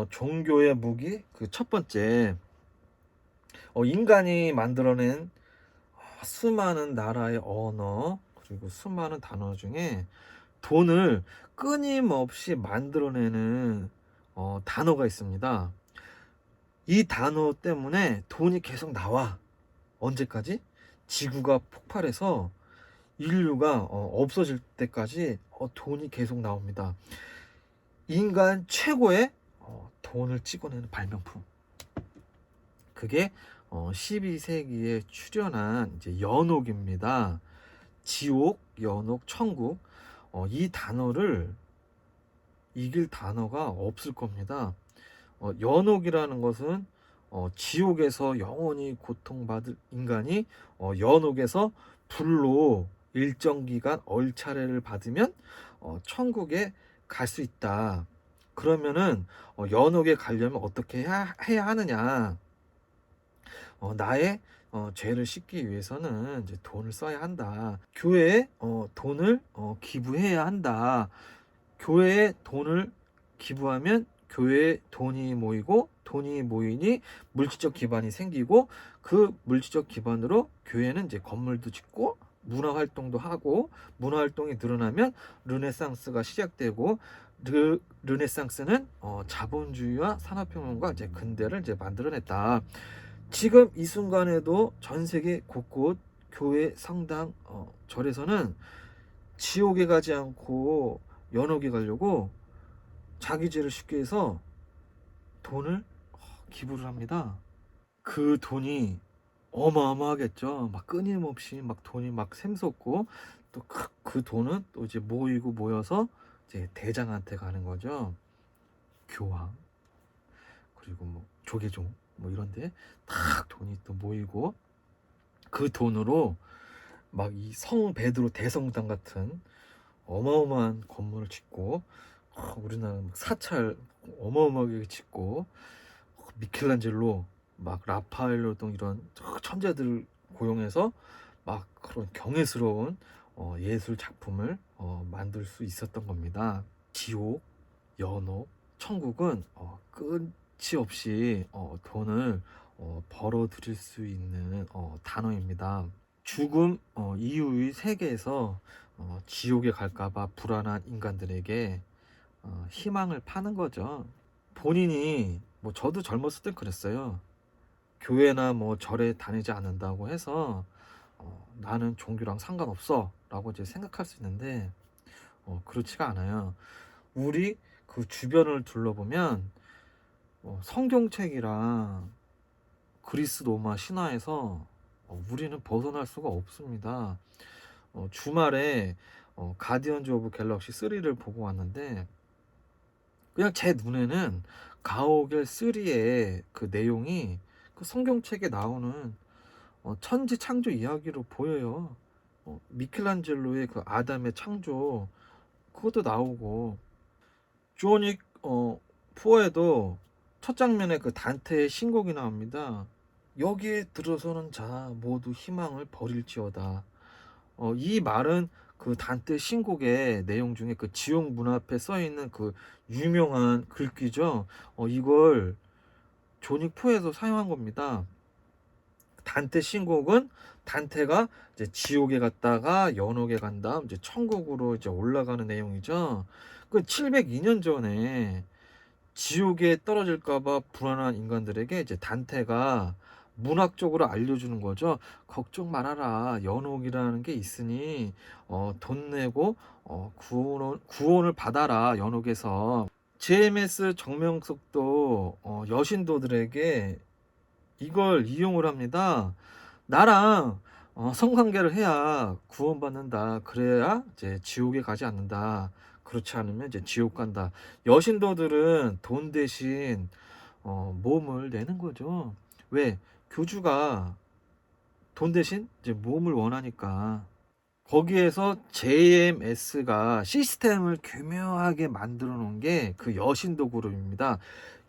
종교의 무기 그 첫 번째, 인간이 만들어낸 수많은 나라의 언어 그리고 수많은 단어 중에 돈을 끊임없이 만들어내는 단어가 있습니다. 이 단어 때문에 돈이 계속 나와. 언제까지? 지구가 폭발해서 인류가 없어질 때까지 돈이 계속 나옵니다. 인간 최고의 돈을 찍어내는 발명품. 그게 12세기에 출현한 이제 연옥입니다. 지옥, 연옥, 천국. 이 단어를 이길 단어가 없을 겁니다. 연옥이라는 것은 지옥에서 영원히 고통받을 인간이 연옥에서 불로 일정 기간 얼차례를 받으면 천국에 갈 수 있다. 그러면은 연옥에 가려면 어떻게 해야 하느냐? 나의 죄를 씻기 위해서는 이제 돈을 써야 한다. 교회에 돈을 기부해야 한다. 교회에 돈을 기부하면 교회에 돈이 모이고, 돈이 모이니 물질적 기반이 생기고, 그 물질적 기반으로 교회는 이제 건물도 짓고 문화 활동도 하고, 문화 활동이 늘어나면 르네상스가 시작되고, 르네상스는 자본주의와 산업혁명과 이제 근대를 이제 만들어냈다. 지금 이 순간에도 전 세계 곳곳 교회, 성당, 절에서는 지옥에 가지 않고 연옥에 가려고 자기 죄를 씻기 위해서 돈을 기부를 합니다. 그 돈이 어마어마하겠죠. 막 끊임없이 막 돈이 막 샘솟고, 또 그 돈은 또 이제 모이고 모여서 이제 대장한테 가는 거죠. 교황, 그리고 뭐 조계종 뭐 이런데 딱 돈이 또 모이고, 그 돈으로 막 이 성 베드로 대성당 같은 어마어마한 건물을 짓고, 우리나라 사찰 어마어마하게 짓고, 미켈란젤로 막 라파엘로 등 이런 천재들 고용해서 막 그런 경외스러운 예술 작품을 만들 수 있었던 겁니다. 지옥, 연옥, 천국은 끝이 없이 돈을 벌어들일 수 있는 단어입니다. 죽음 이후의 세계에서 지옥에 갈까봐 불안한 인간들에게 희망을 파는 거죠. 본인이 뭐 저도 젊었을 땐 그랬어요. 교회나 뭐 절에 다니지 않는다고 해서 나는 종교랑 상관없어 라고 이제 생각할 수 있는데 그렇지가 않아요. 우리 그 주변을 둘러보면 성경책이랑 그리스 로마 신화에서 우리는 벗어날 수가 없습니다. 주말에 가디언즈 오브 갤럭시 3를 보고 왔는데 그냥 제 눈에는 가오갤 3의 그 내용이 그 성경책에 나오는 천지 창조 이야기로 보여요. 미켈란젤로의 그 아담의 창조 그것도 나오고 조닉 4에도 첫 장면에 그 단테의 신곡이 나옵니다. 여기에 들어서는 자 모두 희망을 버릴지어다. 이 말은 그 단테 신곡의 내용 중에 그 지옥 문 앞에 써 있는 그 유명한 글귀죠. 이걸 조닉 4에서 사용한 겁니다. 단테 신곡은 단테가 이제 지옥에 갔다가 연옥에 간 다음 이제 천국으로 이제 올라가는 내용이죠. 그 702년 전에 지옥에 떨어질까봐 불안한 인간들에게 이제 단테가 문학적으로 알려주는 거죠. 걱정 말아라. 연옥이라는 게 있으니 돈 내고 구원을 받아라. 연옥에서. JMS 정명석도 여신도들에게 이걸 이용을 합니다. 나랑 성관계를 해야 구원받는다. 그래야 이제 지옥에 가지 않는다. 그렇지 않으면 이제 지옥 간다. 여신도들은 돈 대신 몸을 내는 거죠. 왜? 교주가 돈 대신 이제 몸을 원하니까. 거기에서 JMS가 시스템을 교묘하게 만들어 놓은 게 그 여신도 그룹입니다.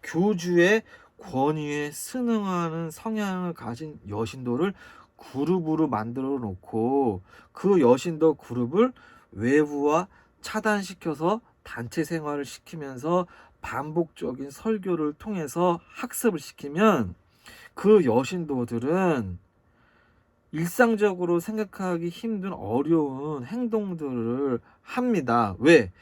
교주의 권위에 순응하는 성향을 가진 여신도를 그룹으로 만들어 놓고 그 여신도 그룹을 외부와 차단시켜서 단체 생활을 시키면서 반복적인 설교를 통해서 학습을 시키면 그 여신도들은 일상적으로 생각하기 힘든 어려운 행동들을 합니다. 왜?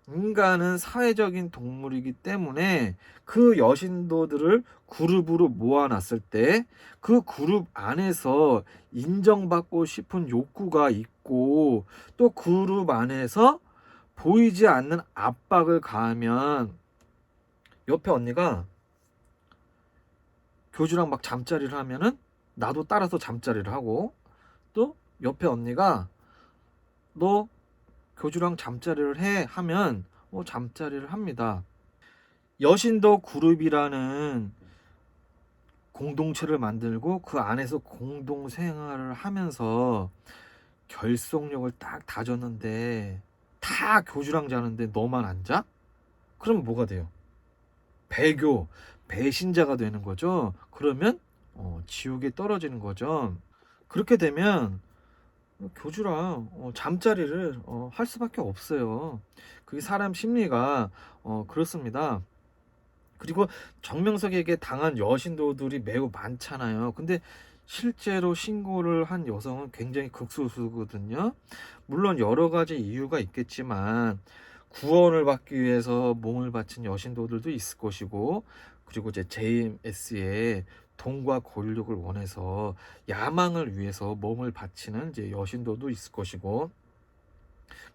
인간은 사회적인 동물이기 때문에 그 여신도들을 그룹으로 모아놨을 때 그 그룹 안에서 인정받고 싶은 욕구가 있고 또 그룹 안에서 보이지 않는 압박을 가하면 옆에 언니가 교주랑 막 잠자리를 하면은 나도 따라서 잠자리를 하고 또 옆에 언니가 너 교주랑 잠자리를 해 하면 잠자리를 합니다. 여신도 그룹이라는 공동체를 만들고 그 안에서 공동 생활을 하면서 결속력을 딱 다졌는데 다 교주랑 자는데 너만 안 자? 그러면 뭐가 돼요? 배교, 배신자가 되는 거죠. 그러면 지옥에 떨어지는 거죠. 그렇게 되면 교주랑 잠자리를 할 수밖에 없어요. 그게 사람 심리가 그렇습니다. 그리고 정명석에게 당한 여신도들이 매우 많잖아요. 근데 실제로 신고를 한 여성은 굉장히 극소수거든요. 물론 여러 가지 이유가 있겠지만 구원을 받기 위해서 몸을 바친 여신도들도 있을 것이고 그리고 이제 JMS의 돈과 권력을 원해서 야망을 위해서 몸을 바치는 이제 여신도도 있을 것이고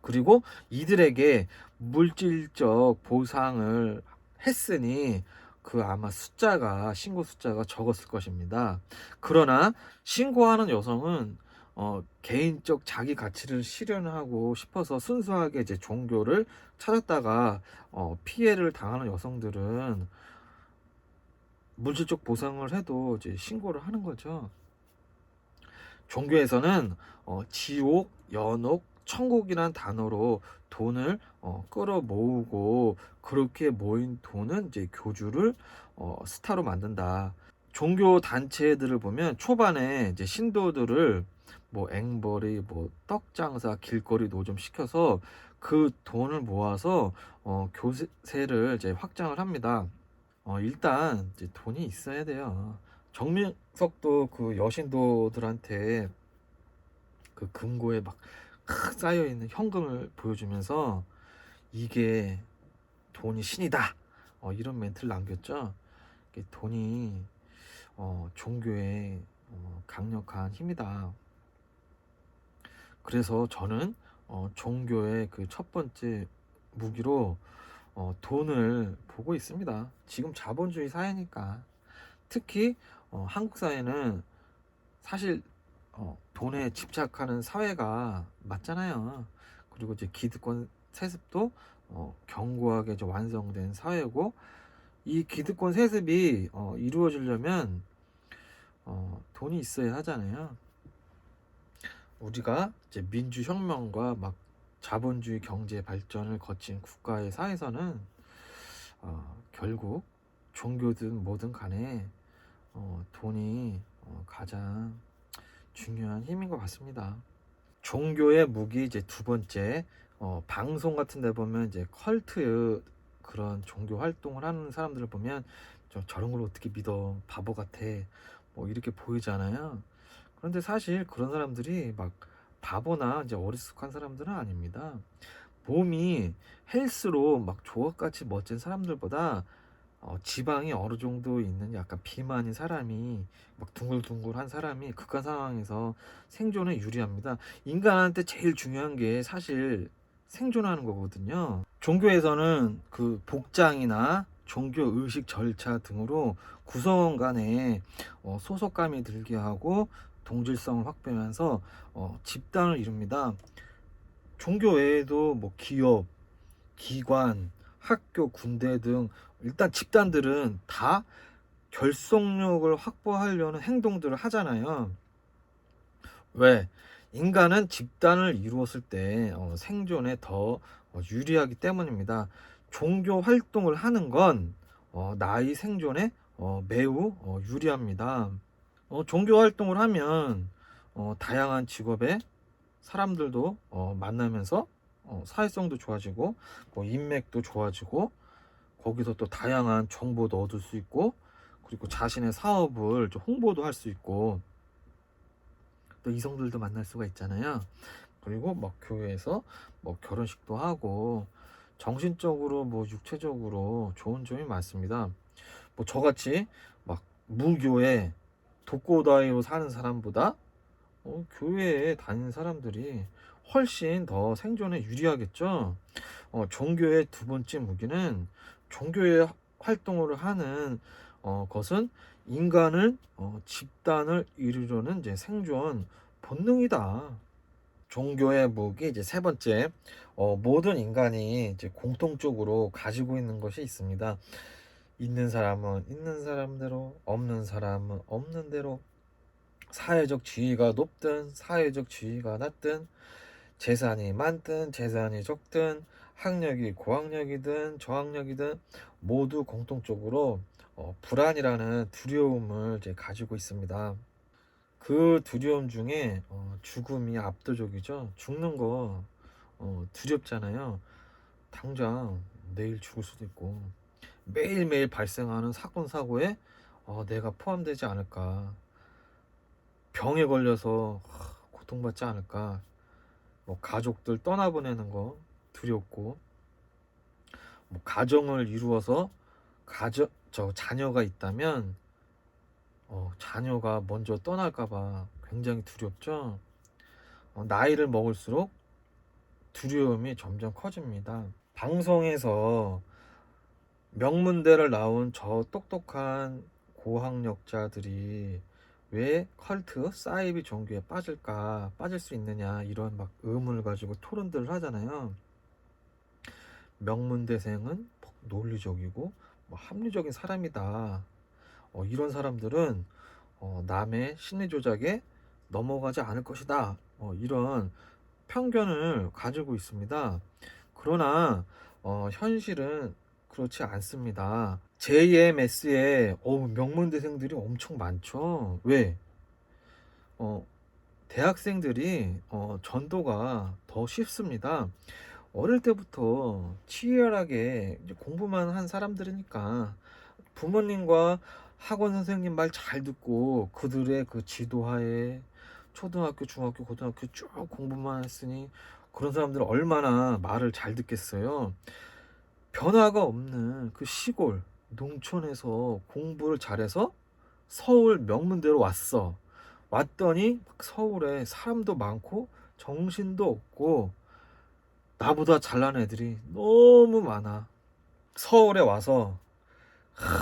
그리고 이들에게 물질적 보상을 했으니 그 아마 신고 숫자가 적었을 것입니다. 그러나 신고하는 여성은 개인적 자기 가치를 실현하고 싶어서 순수하게 이제 종교를 찾았다가 피해를 당하는 여성들은 물질적 보상을 해도 이제 신고를 하는 거죠. 종교에서는 지옥, 연옥, 천국이란 단어로 돈을 끌어 모으고 그렇게 모인 돈은 이제 교주를 스타로 만든다. 종교 단체들을 보면 초반에 이제 신도들을 뭐 앵벌이 뭐 떡장사 길거리 노점 시켜서 그 돈을 모아서 교세를 이제 확장을 합니다. 일단 이제 돈이 있어야 돼요. 정민석도 그 여신도들한테 그 금고에 막 쌓여 있는 현금을 보여주면서 이게 돈이 신이다. 이런 멘트를 남겼죠. 이게 돈이 종교의 강력한 힘이다. 그래서 저는 종교의 그 첫 번째 무기로 돈을 보고 있습니다. 지금 자본주의 사회니까. 특히 한국 사회는 사실 돈에 집착하는 사회가 맞잖아요. 그리고 이제 기득권 세습도 견고하게 이제 완성된 사회고, 이 기득권 세습이 이루어지려면 돈이 있어야 하잖아요. 우리가 이제 민주혁명과 막 자본주의 경제 발전을 거친 국가의 사회에서는 결국 종교든 뭐든 간에 돈이 가장 중요한 힘인 것 같습니다. 종교의 무기 이제 두 번째, 방송 같은 데 보면 이제 컬트 그런 종교 활동을 하는 사람들을 보면 저런 걸 어떻게 믿어, 바보 같아, 뭐 이렇게 보이잖아요. 그런데 사실 그런 사람들이 막 바보나 이제 어리숙한 사람들은 아닙니다. 몸이 헬스로 막 조각같이 멋진 사람들보다 지방이 어느 정도 있는 약간 비만인 사람이, 막 둥글둥글한 사람이 극한 상황에서 생존에 유리합니다. 인간한테 제일 중요한 게 사실 생존하는 거거든요. 종교에서는 그 복장이나 종교 의식 절차 등으로 구성원 간에 소속감이 들게 하고 동질성을 확보하면서 집단을 이룹니다. 종교 외에도 뭐 기업, 기관, 학교, 군대 등 일단 집단들은 다 결속력을 확보하려는 행동들을 하잖아요. 왜? 인간은 집단을 이루었을 때 생존에 더 유리하기 때문입니다. 종교 활동을 하는 건 나의 생존에 매우 유리합니다. 종교 활동을 하면 다양한 직업의 사람들도 만나면서 사회성도 좋아지고 뭐 인맥도 좋아지고, 거기서 또 다양한 정보도 얻을 수 있고, 그리고 자신의 사업을 좀 홍보도 할 수 있고, 또 이성들도 만날 수가 있잖아요. 그리고 막 교회에서 뭐 결혼식도 하고, 정신적으로 뭐 육체적으로 좋은 점이 많습니다. 뭐 저같이 막 무교에 독고다이로 사는 사람보다 교회에 다니는 사람들이 훨씬 더 생존에 유리하겠죠. 종교의 두 번째 무기는, 종교의 활동을 하는 것은 인간을 집단을 이루려는 이제 생존 본능이다. 종교의 무기 이제 세 번째, 모든 인간이 이제 공통적으로 가지고 있는 것이 있습니다. 있는 사람은 있는 사람대로, 없는 사람은 없는 대로, 사회적 지위가 높든 사회적 지위가 낮든, 재산이 많든 재산이 적든, 학력이 고학력이든 저학력이든 모두 공통적으로 불안이라는 두려움을 이제 가지고 있습니다. 그 두려움 중에 죽음이 압도적이죠. 죽는 거 두렵잖아요. 당장 내일 죽을 수도 있고, 매일매일 발생하는 사건 사고에 내가 포함되지 않을까, 병에 걸려서 고통받지 않을까, 뭐 가족들 떠나보내는 거 두렵고, 뭐 가정을 이루어서 자녀가 있다면 자녀가 먼저 떠날까봐 굉장히 두렵죠. 나이를 먹을수록 두려움이 점점 커집니다. 방송에서 명문대를 나온 저 똑똑한 고학력자들이 왜 컬트, 사이비 종교에 빠질 수 있느냐, 이런 막 의문을 가지고 토론들을 하잖아요. 명문대생은 논리적이고 뭐 합리적인 사람이다. 이런 사람들은 남의 심리 조작에 넘어가지 않을 것이다. 이런 편견을 가지고 있습니다. 그러나 현실은 그렇지 않습니다. JMS에 명문대생들이 엄청 많죠. 왜? 대학생들이 전도가 더 쉽습니다. 어릴 때부터 치열하게 이제 공부만 한 사람들이니까 부모님과 학원 선생님 말 잘 듣고 그들의 그 지도하에 초등학교, 중학교, 고등학교 쭉 공부만 했으니 그런 사람들은 얼마나 말을 잘 듣겠어요. 변화가 없는 그 시골, 농촌에서 공부를 잘해서 서울 명문대로 왔어. 왔더니 서울에 사람도 많고 정신도 없고 나보다 잘난 애들이 너무 많아. 서울에 와서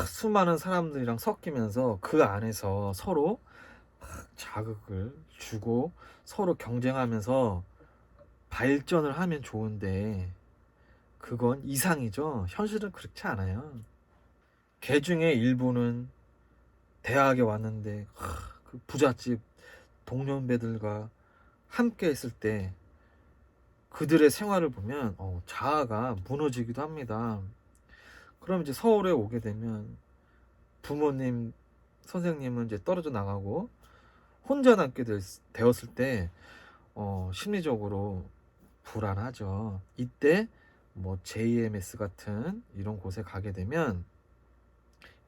수많은 사람들이랑 섞이면서 그 안에서 서로 자극을 주고 서로 경쟁하면서 발전을 하면 좋은데 그건 이상이죠. 현실은 그렇지 않아요. 개 중에 일부는 대학에 왔는데 그 부잣집 동년배들과 함께 했을 때 그들의 생활을 보면 자아가 무너지기도 합니다. 그럼 이제 서울에 오게 되면 부모님, 선생님은 이제 떨어져 나가고 혼자 남게 되었을 때 심리적으로 불안하죠. 이때 뭐 JMS 같은 이런 곳에 가게 되면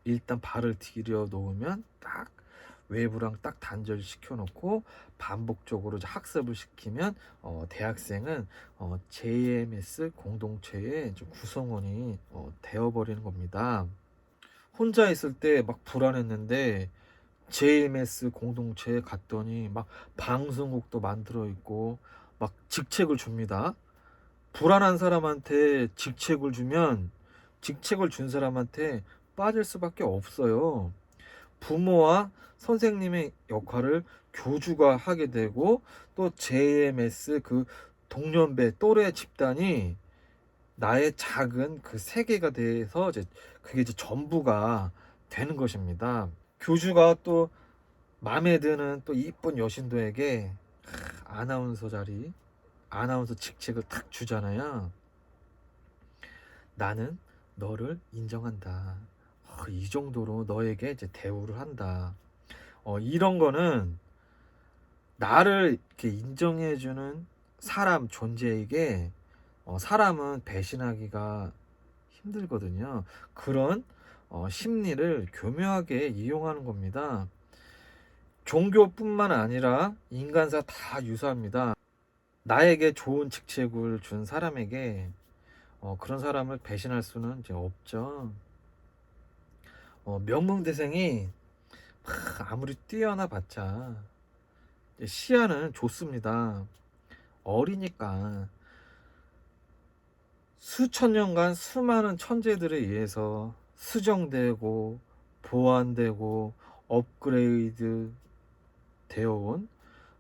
일단 발을 디려 놓으면 딱 외부랑 딱 단절시켜 놓고 반복적으로 이제 학습을 시키면 대학생은 JMS 공동체의 이제 구성원이 되어버리는 겁니다. 혼자 있을 때 막 불안했는데 JMS 공동체에 갔더니 막 방송국도 만들어 있고 막 직책을 줍니다. 불안한 사람한테 직책을 주면 직책을 준 사람한테 빠질 수밖에 없어요. 부모와 선생님의 역할을 교주가 하게 되고 또 JMS 그 동년배 또래 집단이 나의 작은 그 세계가 돼서 이제 그게 이제 전부가 되는 것입니다. 교주가 또 마음에 드는 또 이쁜 여신도에게 아나운서 자리, 아나운서 직책을 탁 주잖아요. 나는 너를 인정한다. 이 정도로 너에게 이제 대우를 한다. 이런 거는 나를 이렇게 인정해주는 사람 존재에게 사람은 배신하기가 힘들거든요. 그런 심리를 교묘하게 이용하는 겁니다. 종교뿐만 아니라 인간사 다 유사합니다. 나에게 좋은 직책을 준 사람에게 그런 사람을 배신할 수는 이제 없죠. 명문대생이 아무리 뛰어나 봤자 시야는 좁습니다. 어리니까 수천 년간 수많은 천재들에 의해서 수정되고 보완되고 업그레이드 되어온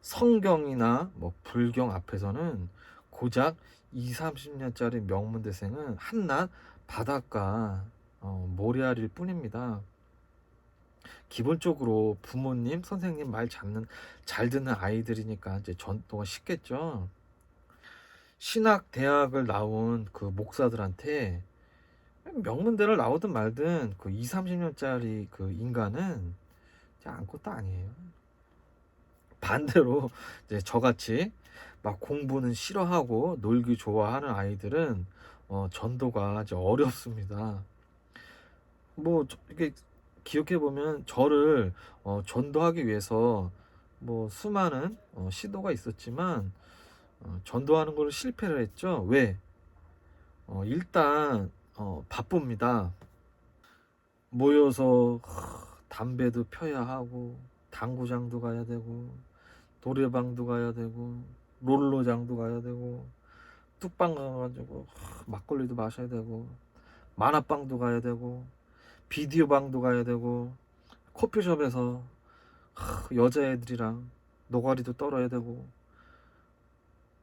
성경이나 뭐 불경 앞에서는 고작 2, 30년짜리 명문대생은 한낱 바닷가 모래알일 뿐입니다. 기본적으로 부모님, 선생님 말 잘 듣는 아이들이니까 이제 전도가 쉽겠죠. 신학 대학을 나온 그 목사들한테 명문대를 나오든 말든 그 2, 30년짜리 그 인간은 아무것도 아니에요. 반대로 이제 저같이 막 공부는 싫어하고 놀기 좋아하는 아이들은 전도가 이제 어렵습니다. 뭐 이렇게 기억해 보면 저를 전도하기 위해서 뭐 수많은 시도가 있었지만 전도하는 걸 실패를 했죠. 왜? 일단 바쁩니다. 모여서 담배도 펴야 하고 당구장도 가야 되고 노래방도 가야 되고 롤러장도 가야 되고 뚝방 가가지고 막걸리도 마셔야 되고 만화방도 가야 되고 비디오 방도 가야 되고 커피숍에서 여자애들이랑 노가리도 떨어야 되고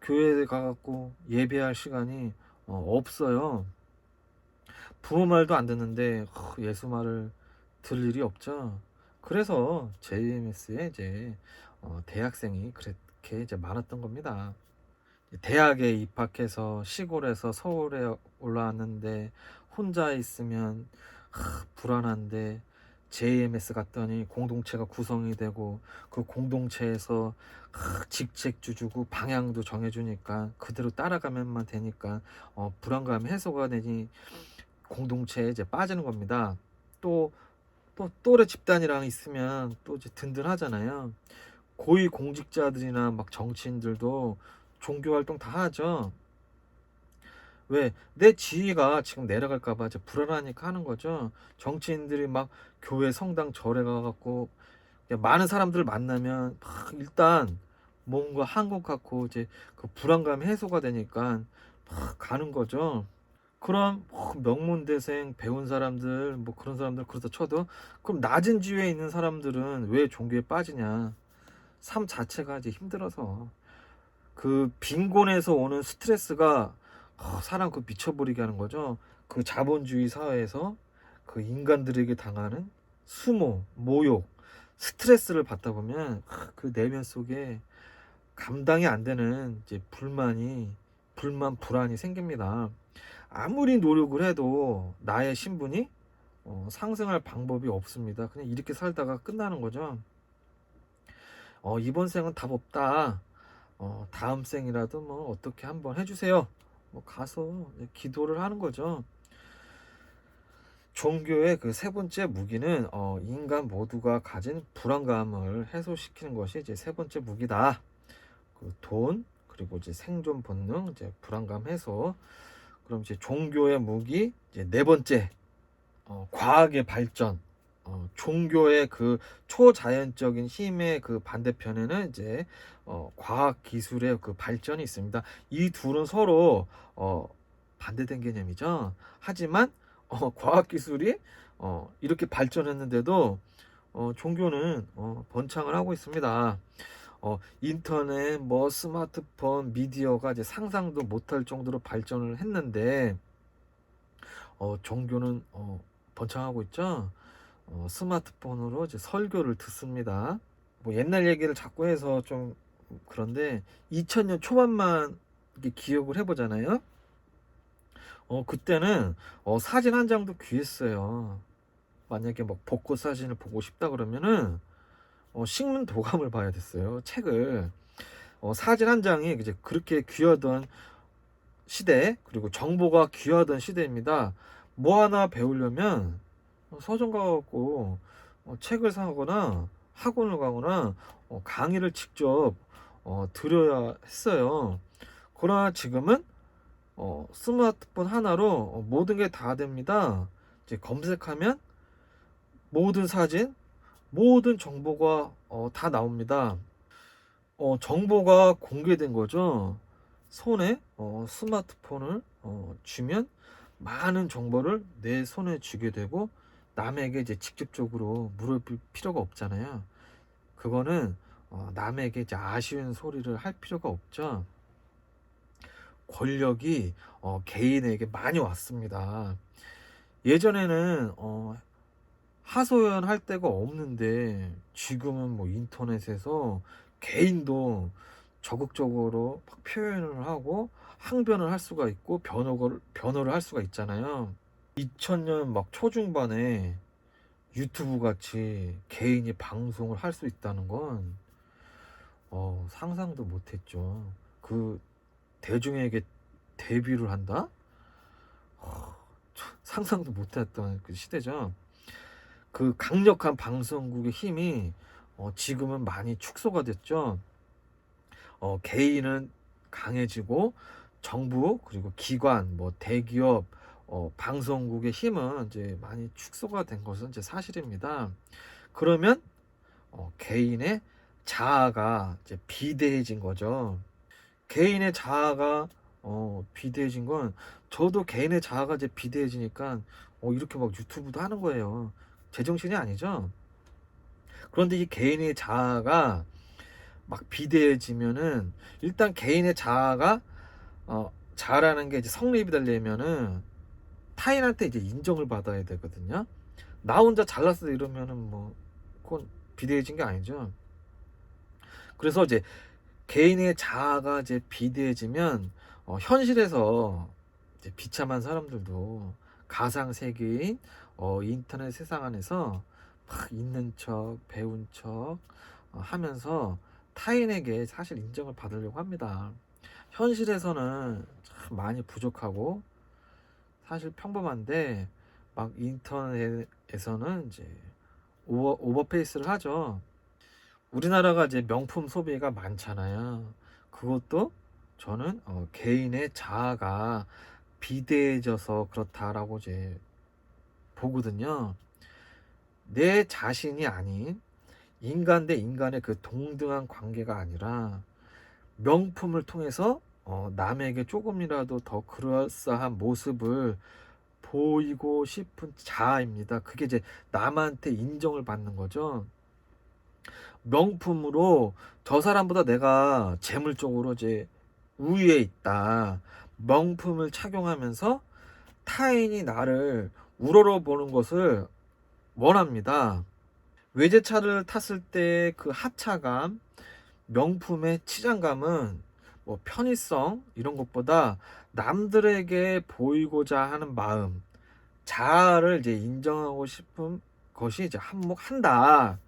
교회에 가갖고 예배할 시간이 없어요. 부모 말도 안 듣는데 예수 말을 들을 일이 없죠. 그래서 JMS에 이제 대학생이 그렇게 이제 많았던 겁니다. 대학에 입학해서 시골에서 서울에 올라왔는데 혼자 있으면 불안한데 JMS 갔더니 공동체가 구성이 되고 그 공동체에서 직책주 주고 방향도 정해주니까 그대로 따라가면만 되니까 불안감이 해소가 되니 공동체에 이제 빠지는 겁니다. 또 또래 집단이랑 있으면 또 이제 든든하잖아요. 고위 공직자들이나 막 정치인들도 종교 활동 다 하죠. 왜? 내 지위가 지금 내려갈까 봐 이제 불안하니까 하는 거죠. 정치인들이 막 교회 성당 절에 가갖고 많은 사람들을 만나면 막 일단 뭔가 한 것 같고 이제 그 불안감이 해소가 되니까 막 가는 거죠. 그럼 명문대생 배운 사람들 뭐 그런 사람들 그렇다 쳐도 그럼 낮은 지위에 있는 사람들은 왜 종교에 빠지냐? 삶 자체가 이제 힘들어서 그 빈곤에서 오는 스트레스가 사람 그 미쳐버리게 하는 거죠. 그 자본주의 사회에서 그 인간들에게 당하는 수모, 모욕, 스트레스를 받다 보면 그 내면 속에 감당이 안 되는 이제 불만, 불안이 생깁니다. 아무리 노력을 해도 나의 신분이 상승할 방법이 없습니다. 그냥 이렇게 살다가 끝나는 거죠. 이번 생은 답 없다. 다음 생이라도 뭐 어떻게 한번 해주세요. 뭐 가서 기도를 하는 거죠. 종교의 그 세 번째 무기는 인간 모두가 가진 불안감을 해소시키는 것이 이제 세 번째 무기다. 그 돈 그리고 이제 생존 본능, 이제 불안감 해소. 그럼 이제 종교의 무기 이제 네 번째 과학의 발전. 종교의 그 초자연적인 힘의 그 반대편에는 이제 과학 기술의 그 발전이 있습니다. 이 둘은 서로 반대된 개념이죠. 하지만 과학 기술이 이렇게 발전했는데도 종교는 번창을 하고 있습니다. 인터넷, 뭐 스마트폰, 미디어가 이제 상상도 못할 정도로 발전을 했는데 종교는 번창하고 있죠. 스마트폰으로 이제 설교를 듣습니다. 뭐 옛날 얘기를 자꾸 해서 좀 그런데 2000년 초반만 이렇게 기억을 해보잖아요. 그때는 사진 한 장도 귀했어요. 만약에 막 벚꽃 사진을 보고 싶다 그러면은 식문 도감을 봐야 됐어요. 책을. 사진 한 장이 이제 그렇게 귀하던 시대, 그리고 정보가 귀하던 시대입니다. 뭐 하나 배우려면 서점 가갖고 책을 사거나 학원을 가거나 강의를 직접 들어야 했어요. 그러나 지금은 스마트폰 하나로 모든 게 다 됩니다. 이제 검색하면 모든 사진, 모든 정보가 다 나옵니다. 정보가 공개된 거죠. 손에 스마트폰을 쥐면 많은 정보를 내 손에 쥐게 되고 남에게 이제 직접적으로 물어볼 필요가 없잖아요. 그거는 남에게 이제 아쉬운 소리를 할 필요가 없죠. 권력이 개인에게 많이 왔습니다. 예전에는 하소연할 데가 없는데 지금은 뭐 인터넷에서 개인도 적극적으로 막 표현을 하고 항변을 할 수가 있고 변호를 할 수가 있잖아요. 2000년 막 초중반에 유튜브 같이 개인이 방송을 할 수 있다는 건 상상도 못했죠. 그 대중에게 데뷔를 한다? 상상도 못했던 그 시대죠. 그 강력한 방송국의 힘이 지금은 많이 축소가 됐죠. 개인은 강해지고 정부 그리고 기관, 뭐 대기업, 방송국의 힘은 이제 많이 축소가 된 것은 이제 사실입니다. 그러면 개인의 자아가 이제 비대해진 거죠. 개인의 자아가 비대해진 건 저도 개인의 자아가 이제 비대해지니까 이렇게 막 유튜브도 하는 거예요. 제정신이 아니죠. 그런데 이 개인의 자아가 막 비대해지면은 일단 개인의 자아가 자아라는 게 이제 성립이 되려면은 타인한테 이제 인정을 받아야 되거든요. 나 혼자 잘났어 이러면은 뭐 그건 비대해진 게 아니죠. 그래서 이제 개인의 자아가 이제 비대해지면 현실에서 이제 비참한 사람들도 가상 세계인 인터넷 세상 안에서 막 있는 척, 배운 척 하면서 타인에게 사실 인정을 받으려고 합니다. 현실에서는 참 많이 부족하고 사실 평범한데 막 인터넷에서는 이제 오버페이스를 하죠. 우리나라가 이제 명품 소비가 많잖아요. 그것도 저는 개인의 자아가 비대해져서 그렇다라고 이제 보거든요. 내 자신이 아닌 인간 대 인간의 그 동등한 관계가 아니라 명품을 통해서 남에게 조금이라도 더 그럴싸한 모습을 보이고 싶은 자아입니다. 그게 이제 남한테 인정을 받는 거죠. 명품으로 저 사람보다 내가 재물적으로 이제 우위에 있다. 명품을 착용하면서 타인이 나를 우러러보는 것을 원합니다. 외제차를 탔을 때 그 하차감, 명품의 치장감은 뭐 편의성 이런 것보다 남들에게 보이고자 하는 마음, 자아를 이제 인정하고 싶은 것이 이제 한몫한다.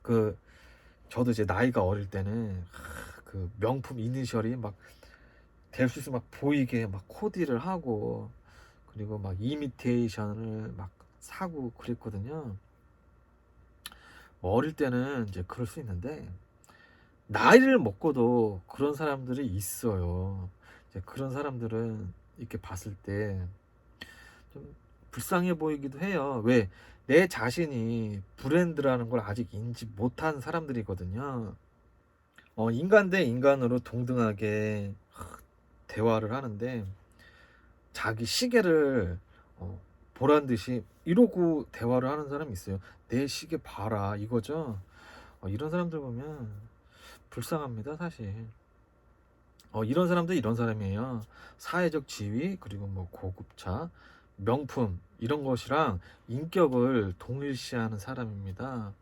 그 저도 이제 나이가 어릴 때는 그 명품 이니셜이 막 될 수 있으면 막 보이게 막 코디를 하고 그리고 막 이미테이션을 막 사고 그랬거든요. 뭐 어릴 때는 이제 그럴 수 있는데 나이를 먹고도 그런 사람들이 있어요. 이제 그런 사람들은 이렇게 봤을 때 좀 불쌍해 보이기도 해요. 왜? 내 자신이 브랜드라는 걸 아직 인지 못한 사람들이거든요. 인간 대 인간으로 동등하게 대화를 하는데 자기 시계를 보란 듯이 이러고 대화를 하는 사람이 있어요. 내 시계 봐라 이거죠. 이런 사람들 보면 불쌍합니다 사실. 이런 사람도 이런 사람이에요. 사회적 지위 그리고 뭐 고급차 명품 이런 것이랑 인격을 동일시하는 사람입니다.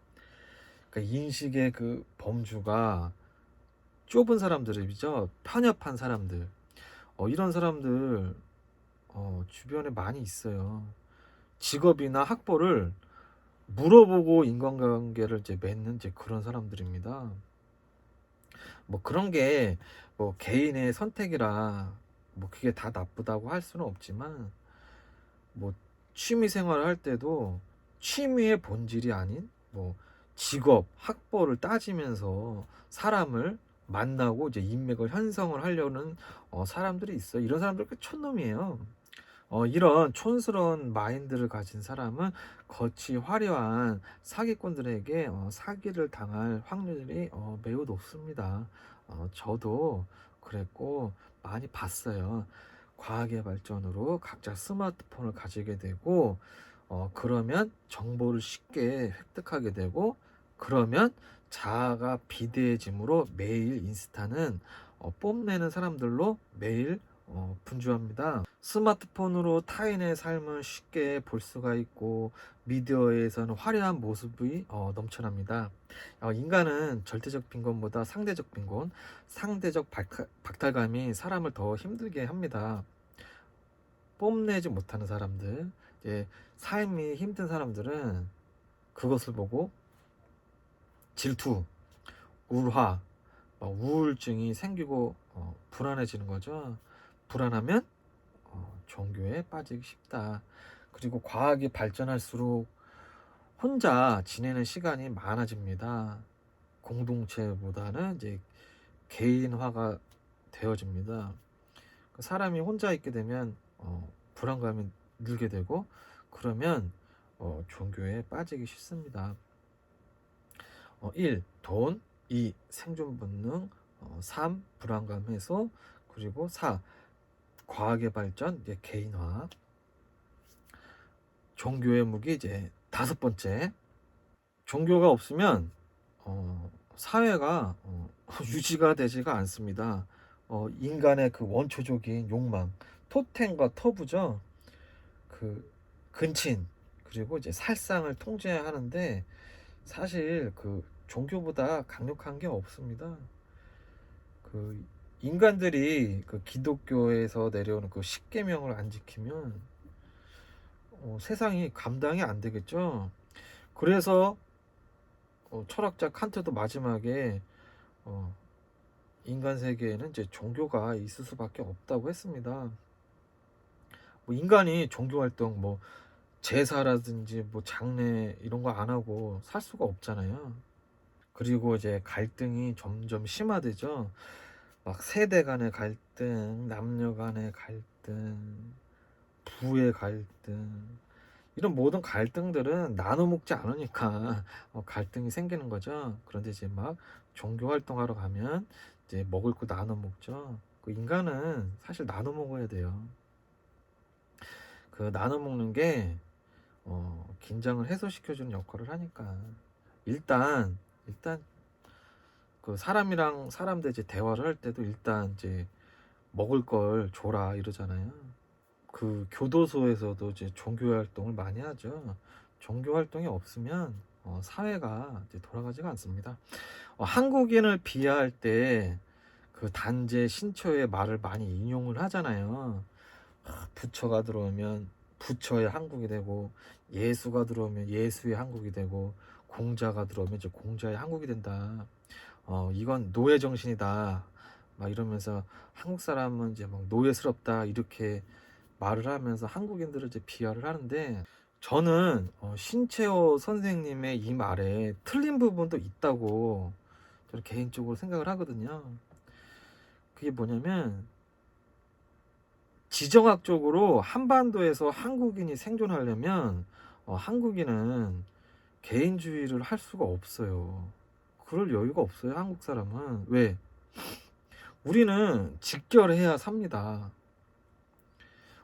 그러니까 인식의 그 범주가 좁은 사람들이죠. 편협한 사람들. 이런 사람들 주변에 많이 있어요. 직업이나 학벌을 물어보고 인간관계를 이제 맺는 이제 그런 사람들입니다. 뭐 그런 게 뭐 개인의 선택이라 뭐 그게 다 나쁘다고 할 수는 없지만 뭐 취미 생활을 할 때도 취미의 본질이 아닌 뭐 직업, 학벌을 따지면서 사람을 만나고 이제 인맥을 형성을 하려는 사람들이 있어요. 이런 사람들 그 촌놈이에요. 이런 촌스러운 마인드를 가진 사람은 겉이 화려한 사기꾼들에게 사기를 당할 확률이 매우 높습니다. 저도 그랬고 많이 봤어요. 과학의 발전으로 각자 스마트폰을 가지게 되고 그러면 정보를 쉽게 획득하게 되고 그러면 자아가 비대해지므로 매일 인스타는 뽐내는 사람들로 매일 분주합니다. 스마트폰으로 타인의 삶을 쉽게 볼 수가 있고 미디어에서는 화려한 모습이 넘쳐납니다. 인간은 절대적 빈곤보다 상대적 빈곤, 상대적 박탈감이 사람을 더 힘들게 합니다. 뽐내지 못하는 사람들, 이제 삶이 힘든 사람들은 그것을 보고 질투, 우울화, 우울증이 생기고 불안해지는 거죠. 불안하면 종교에 빠지기 쉽다. 그리고 과학이 발전할수록 혼자 지내는 시간이 많아집니다. 공동체보다는 이제 개인화가 되어집니다. 사람이 혼자 있게 되면 불안감이 늘게 되고 그러면 종교에 빠지기 쉽습니다. 1. 돈 2. 생존 본능 3. 불안감 해소 그리고 4. 과학의 발전, 이제 개인화. 종교의 무기 이제 5번째. 종교가 없으면 사회가 유지가 되지가 않습니다. 인간의 그 원초적인 욕망, 토템과 터부죠. 그 근친 그리고 이제 살상을 통제하는데 사실 그 종교보다 강력한 게 없습니다. 그 인간들이 그 기독교에서 내려오는 그 십계명을 안 지키면 세상이 감당이 안 되겠죠. 그래서 철학자 칸트도 마지막에 어, 인간 세계에는 이제 종교가 있을 수밖에 없다고 했습니다. 뭐 인간이 종교 활동, 뭐 제사라든지 뭐 장례 이런 거 안 하고 살 수가 없잖아요. 그리고 이제 갈등이 점점 심화되죠. 막 세대 간의 갈등, 남녀 간의 갈등, 부의 갈등, 이런 모든 갈등들은 나눠 먹지 않으니까 갈등이 생기는 거죠. 그런데 이제 막 종교 활동하러 가면 이제 먹을 거 나눠 먹죠. 그 인간은 사실 나눠 먹어야 돼요. 그 나눠 먹는 게 긴장을 해소시켜주는 역할을 하니까. 일단 그 사람이랑 사람들 이제 대화를 할 때도 일단 이제 먹을 걸 줘라 이러잖아요. 그 교도소에서도 이제 종교 활동을 많이 하죠. 종교 활동이 없으면 사회가 이제 돌아가지가 않습니다. 한국인을 비하할 때 그 단재 신처의 말을 많이 인용을 하잖아요. 부처가 들어오면 부처의 한국이 되고, 예수가 들어오면 예수의 한국이 되고, 공자가 들어오면 이제 공자의 한국이 된다. 이건 노예 정신이다. 막 이러면서 한국 사람은 이제 막 노예스럽다 이렇게 말을 하면서 한국인들을 이제 비하를 하는데, 저는 신채호 선생님의 이 말에 틀린 부분도 있다고 저는 개인적으로 생각을 하거든요. 그게 뭐냐면, 지정학적으로 한반도에서 한국인이 생존하려면 한국인은 개인주의를 할 수가 없어요. 그럴 여유가 없어요. 한국 사람은. 왜? 우리는 직결해야 삽니다.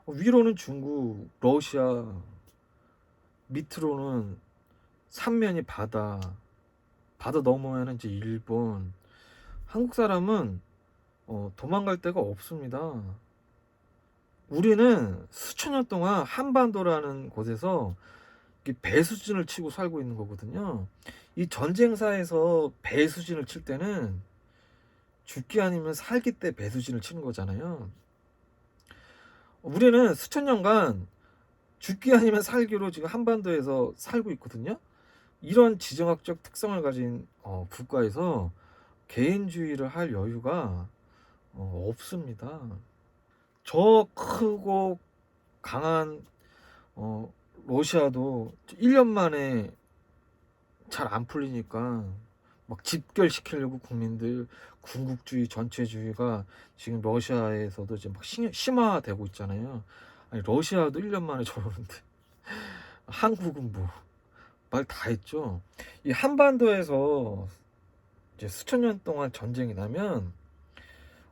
위로는 중국, 러시아, 밑으로는 삼면이 바다, 바다 넘어야는 이제 일본. 한국 사람은 도망갈 데가 없습니다. 우리는 수천 년 동안 한반도라는 곳에서 배수진을 치고 살고 있는 거거든요. 이 전쟁사에서 배수진을 칠 때는 죽기 아니면 살기 때 배수진을 치는 거잖아요. 우리는 수천 년간 죽기 아니면 살기로 지금 한반도에서 살고 있거든요. 이런 지정학적 특성을 가진 국가에서 개인주의를 할 여유가 없습니다. 저 크고 강한 러시아도 1년 만에 잘 안 풀리니까 막 집결시키려고 국민들, 군국주의 전체주의가 지금 러시아에서도 이제 막 심화되고 있잖아요. 아니 러시아도 1년 만에 저러는데 한국은 뭐 말 다 했죠. 이 한반도에서 이제 수천 년 동안 전쟁이 나면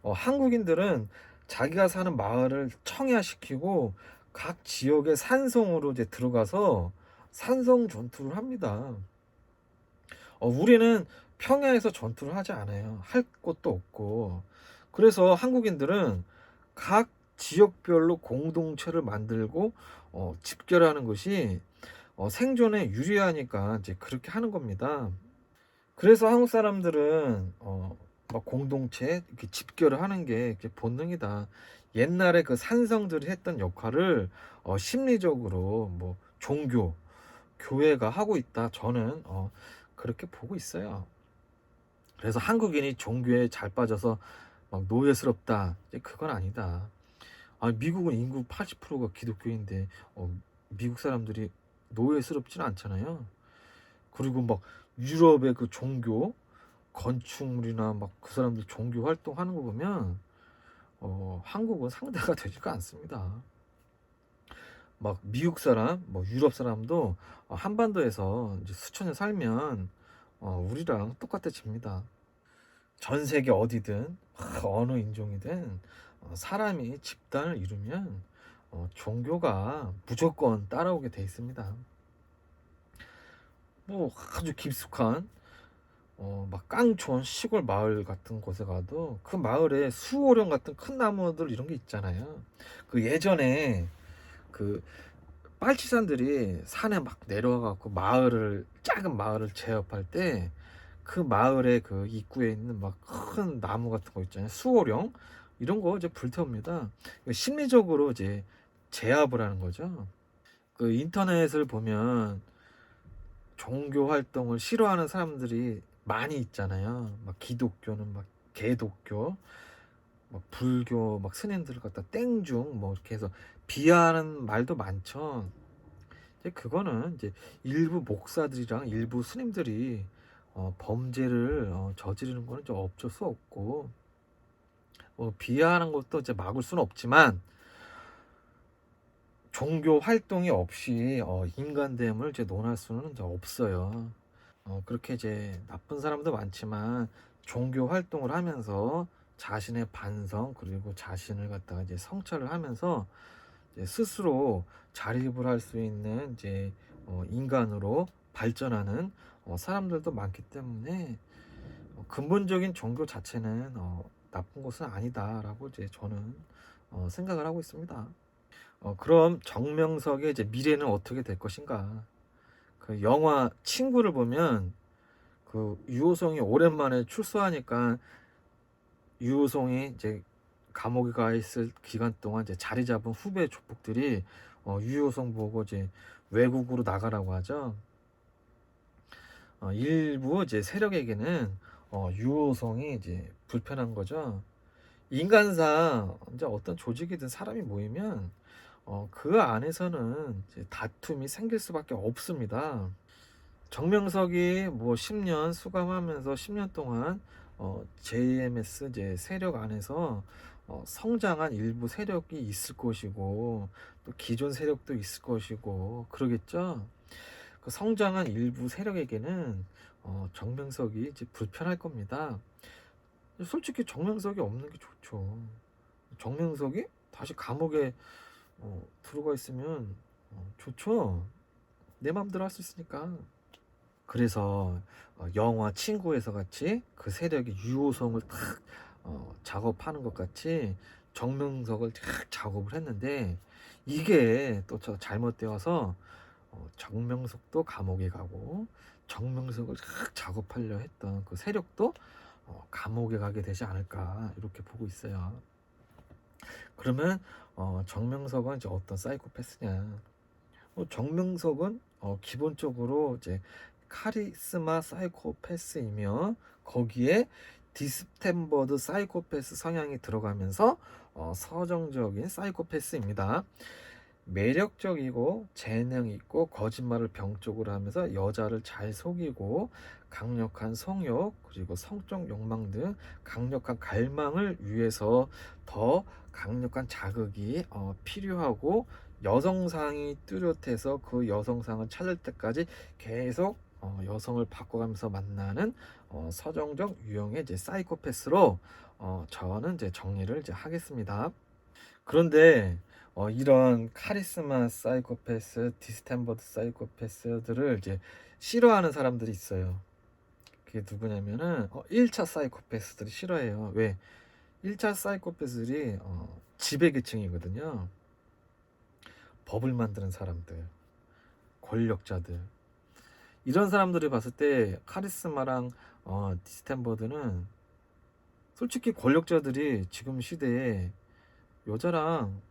한국인들은 자기가 사는 마을을 청야시키고 각 지역의 산성으로 이제 들어가서 산성 전투를 합니다. 우리는 평야에서 전투를 하지 않아요. 할 곳도 없고. 그래서 한국인들은 각 지역별로 공동체를 만들고 집결하는 것이 생존에 유리하니까 이제 그렇게 하는 겁니다. 그래서 한국 사람들은 막 공동체 이렇게 집결을 하는 게 본능이다. 옛날에 그 산성들이 했던 역할을 심리적으로 뭐 종교, 교회가 하고 있다. 저는 그렇게 보고 있어요. 그래서 한국인이 종교에 잘 빠져서 막 노예스럽다. 이제 그건 아니다. 미국은 인구 80%가 기독교인데 미국 사람들이 노예스럽지는 않잖아요. 그리고 막 유럽의 그 종교 건축물이나 막 그 사람들 종교 활동하는 거 보면 한국은 상대가 되지가 않습니다. 막 미국 사람, 뭐 유럽 사람도 한반도에서 이제 수천 년 살면 우리랑 똑같아집니다. 전 세계 어디든 어느 인종이든 사람이 집단을 이루면 종교가 무조건 따라오게 돼 있습니다. 뭐 아주 깊숙한 막 깡촌 시골 마을 같은 곳에 가도 그 마을에 수호령 같은 큰 나무들 이런 게 있잖아요. 그 예전에 그 빨치산들이 산에 막 내려와 갖고 마을을 작은 마을을 제압할 때 그 마을의 그 입구에 있는 막 큰 나무 같은 거 있잖아요. 수호령 이런 거 이제 불태웁니다. 심리적으로 이제 제압을 하는 거죠. 그 인터넷을 보면 종교 활동을 싫어하는 사람들이 많이 있잖아요. 막 기독교는 막 개독교, 막 불교 막 스님들을 갖다 땡중 뭐 이렇게 해서 비하하는 말도 많죠. 이제 그거는 이제 일부 목사들이랑 일부 스님들이 범죄를 저지르는 거는 좀 어쩔 수 없고, 비하하는 것도 이제 막을 수는 없지만, 종교 활동이 없이 인간됨을 이제 논할 수는 이제 없어요. 그렇게 이제 나쁜 사람도 많지만 종교 활동을 하면서 자신의 반성 그리고 자신을 갖다가 이제 성찰을 하면서 이제 스스로 자립을 할 수 있는 이제 인간으로 발전하는 사람들도 많기 때문에 근본적인 종교 자체는 나쁜 것은 아니다라고 이제 저는 생각을 하고 있습니다. 그럼 정명석의 이제 미래는 어떻게 될 것인가? 그 영화 친구를 보면 그 유호성이 오랜만에 출소하니까 유호성이 이제 감옥에 가 있을 기간 동안 이제 자리 잡은 후배 조폭들이 유호성 보고 이제 외국으로 나가라고 하죠. 일부 이제 세력에게는 유호성이 이제 불편한 거죠. 인간상 이제 어떤 조직이든 사람이 모이면 그 안에서는 이제 다툼이 생길 수밖에 없습니다. 정명석이 뭐 10년 수감하면서 10년 동안 JMS 이제 세력 안에서 성장한 일부 세력이 있을 것이고 또 기존 세력도 있을 것이고 그러겠죠. 그 성장한 일부 세력에게는 정명석이 이제 불편할 겁니다. 솔직히 정명석이 없는 게 좋죠. 정명석이 다시 감옥에 들어가 있으면 좋죠. 내 맘대로 할 수 있으니까. 그래서 영화 친구에서 같이 그 세력의 유호성을 탁 작업하는 것 같이 정명석을 탁 작업을 했는데, 이게 또 잘못되어서 정명석도 감옥에 가고 정명석을 탁 작업하려 했던 그 세력도 감옥에 가게 되지 않을까 이렇게 보고 있어요. 그러면 정명석은 이제 어떤 사이코패스냐? 정명석은 기본적으로 이제 카리스마 사이코패스이며 거기에 디스템버드 사이코패스 성향이 들어가면서 서정적인 사이코패스입니다. 매력적이고 재능 있고 거짓말을 병적으로 하면서 여자를 잘 속이고 강력한 성욕 그리고 성적 욕망 등 강력한 갈망을 위해서 더 강력한 자극이 필요하고, 여성상이 뚜렷해서 그 여성상을 찾을 때까지 계속 여성을 바꿔가면서 만나는 서정적 유형의 이제 사이코패스로 저는 이제 정리를 이제 하겠습니다. 그런데 이런 카리스마 사이코패스, 디스템버드 사이코패스들을 이제 싫어하는 사람들이 있어요. 그게 누구냐면은 1차 사이코패스들이 싫어해요. 왜? 1차 사이코패스들이 지배계층이거든요. 법을 만드는 사람들, 권력자들. 이런 사람들이 봤을 때 카리스마랑 디스템버드는, 솔직히 권력자들이 지금 시대에 여자랑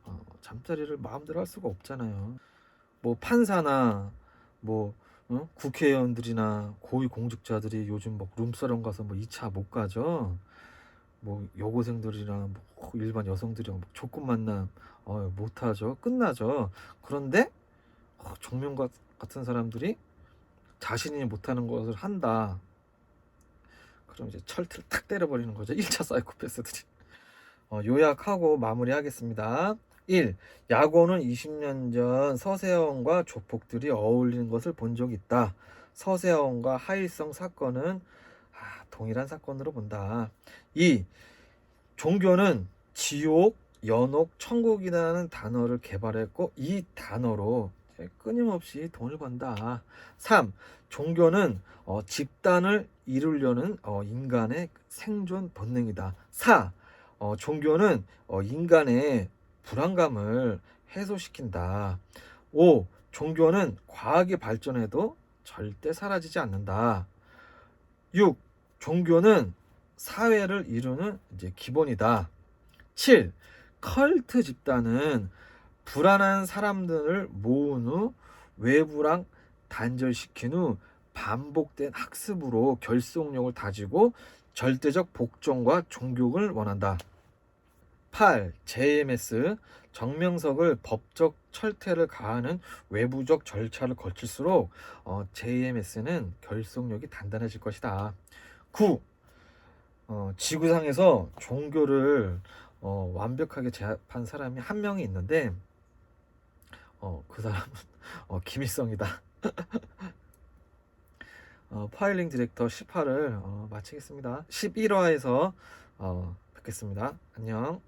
잠자리를 마음대로 할 수가 없잖아요. 뭐 판사나 뭐 국회의원들이나 고위공직자들이 요즘 막 룸사롱 가서 뭐 2차 못 가죠. 뭐 여고생들이랑 뭐 일반 여성들이랑 뭐 조건 만남 못 하죠. 끝나죠. 그런데 정명 같은 사람들이 자신이 못하는 것을 한다. 그럼 이제 철퇴를 탁 때려버리는 거죠. 1차 사이코패스들이. 요약하고 마무리하겠습니다. 1. 약오는 20년 전 서세원과 조폭들이 어울리는 것을 본 적이 있다. 서세원과 하일성 사건은 동일한 사건으로 본다. 2. 종교는 지옥, 연옥, 천국이라는 단어를 개발했고 이 단어로 끊임없이 돈을 번다. 3. 종교는 집단을 이루려는 인간의 생존 본능이다. 4. 종교는 인간의 불안감을 해소시킨다. 5. 종교는 과학이 발전해도 절대 사라지지 않는다. 6. 종교는 사회를 이루는 이제 기본이다. 7. 컬트 집단은 불안한 사람들을 모은 후 외부랑 단절시킨 후 반복된 학습으로 결속력을 다지고 절대적 복종과 존경을 원한다. 8. JMS 정명석을 법적 철퇴를 가하는 외부적 절차를 거칠수록 JMS는 결속력이 단단해질 것이다. 9. 지구상에서 종교를 완벽하게 제압한 사람이 한 명이 있는데 그 사람은 김일성이다. 파일링 디렉터 18을 마치겠습니다. 11화에서 뵙겠습니다. 안녕.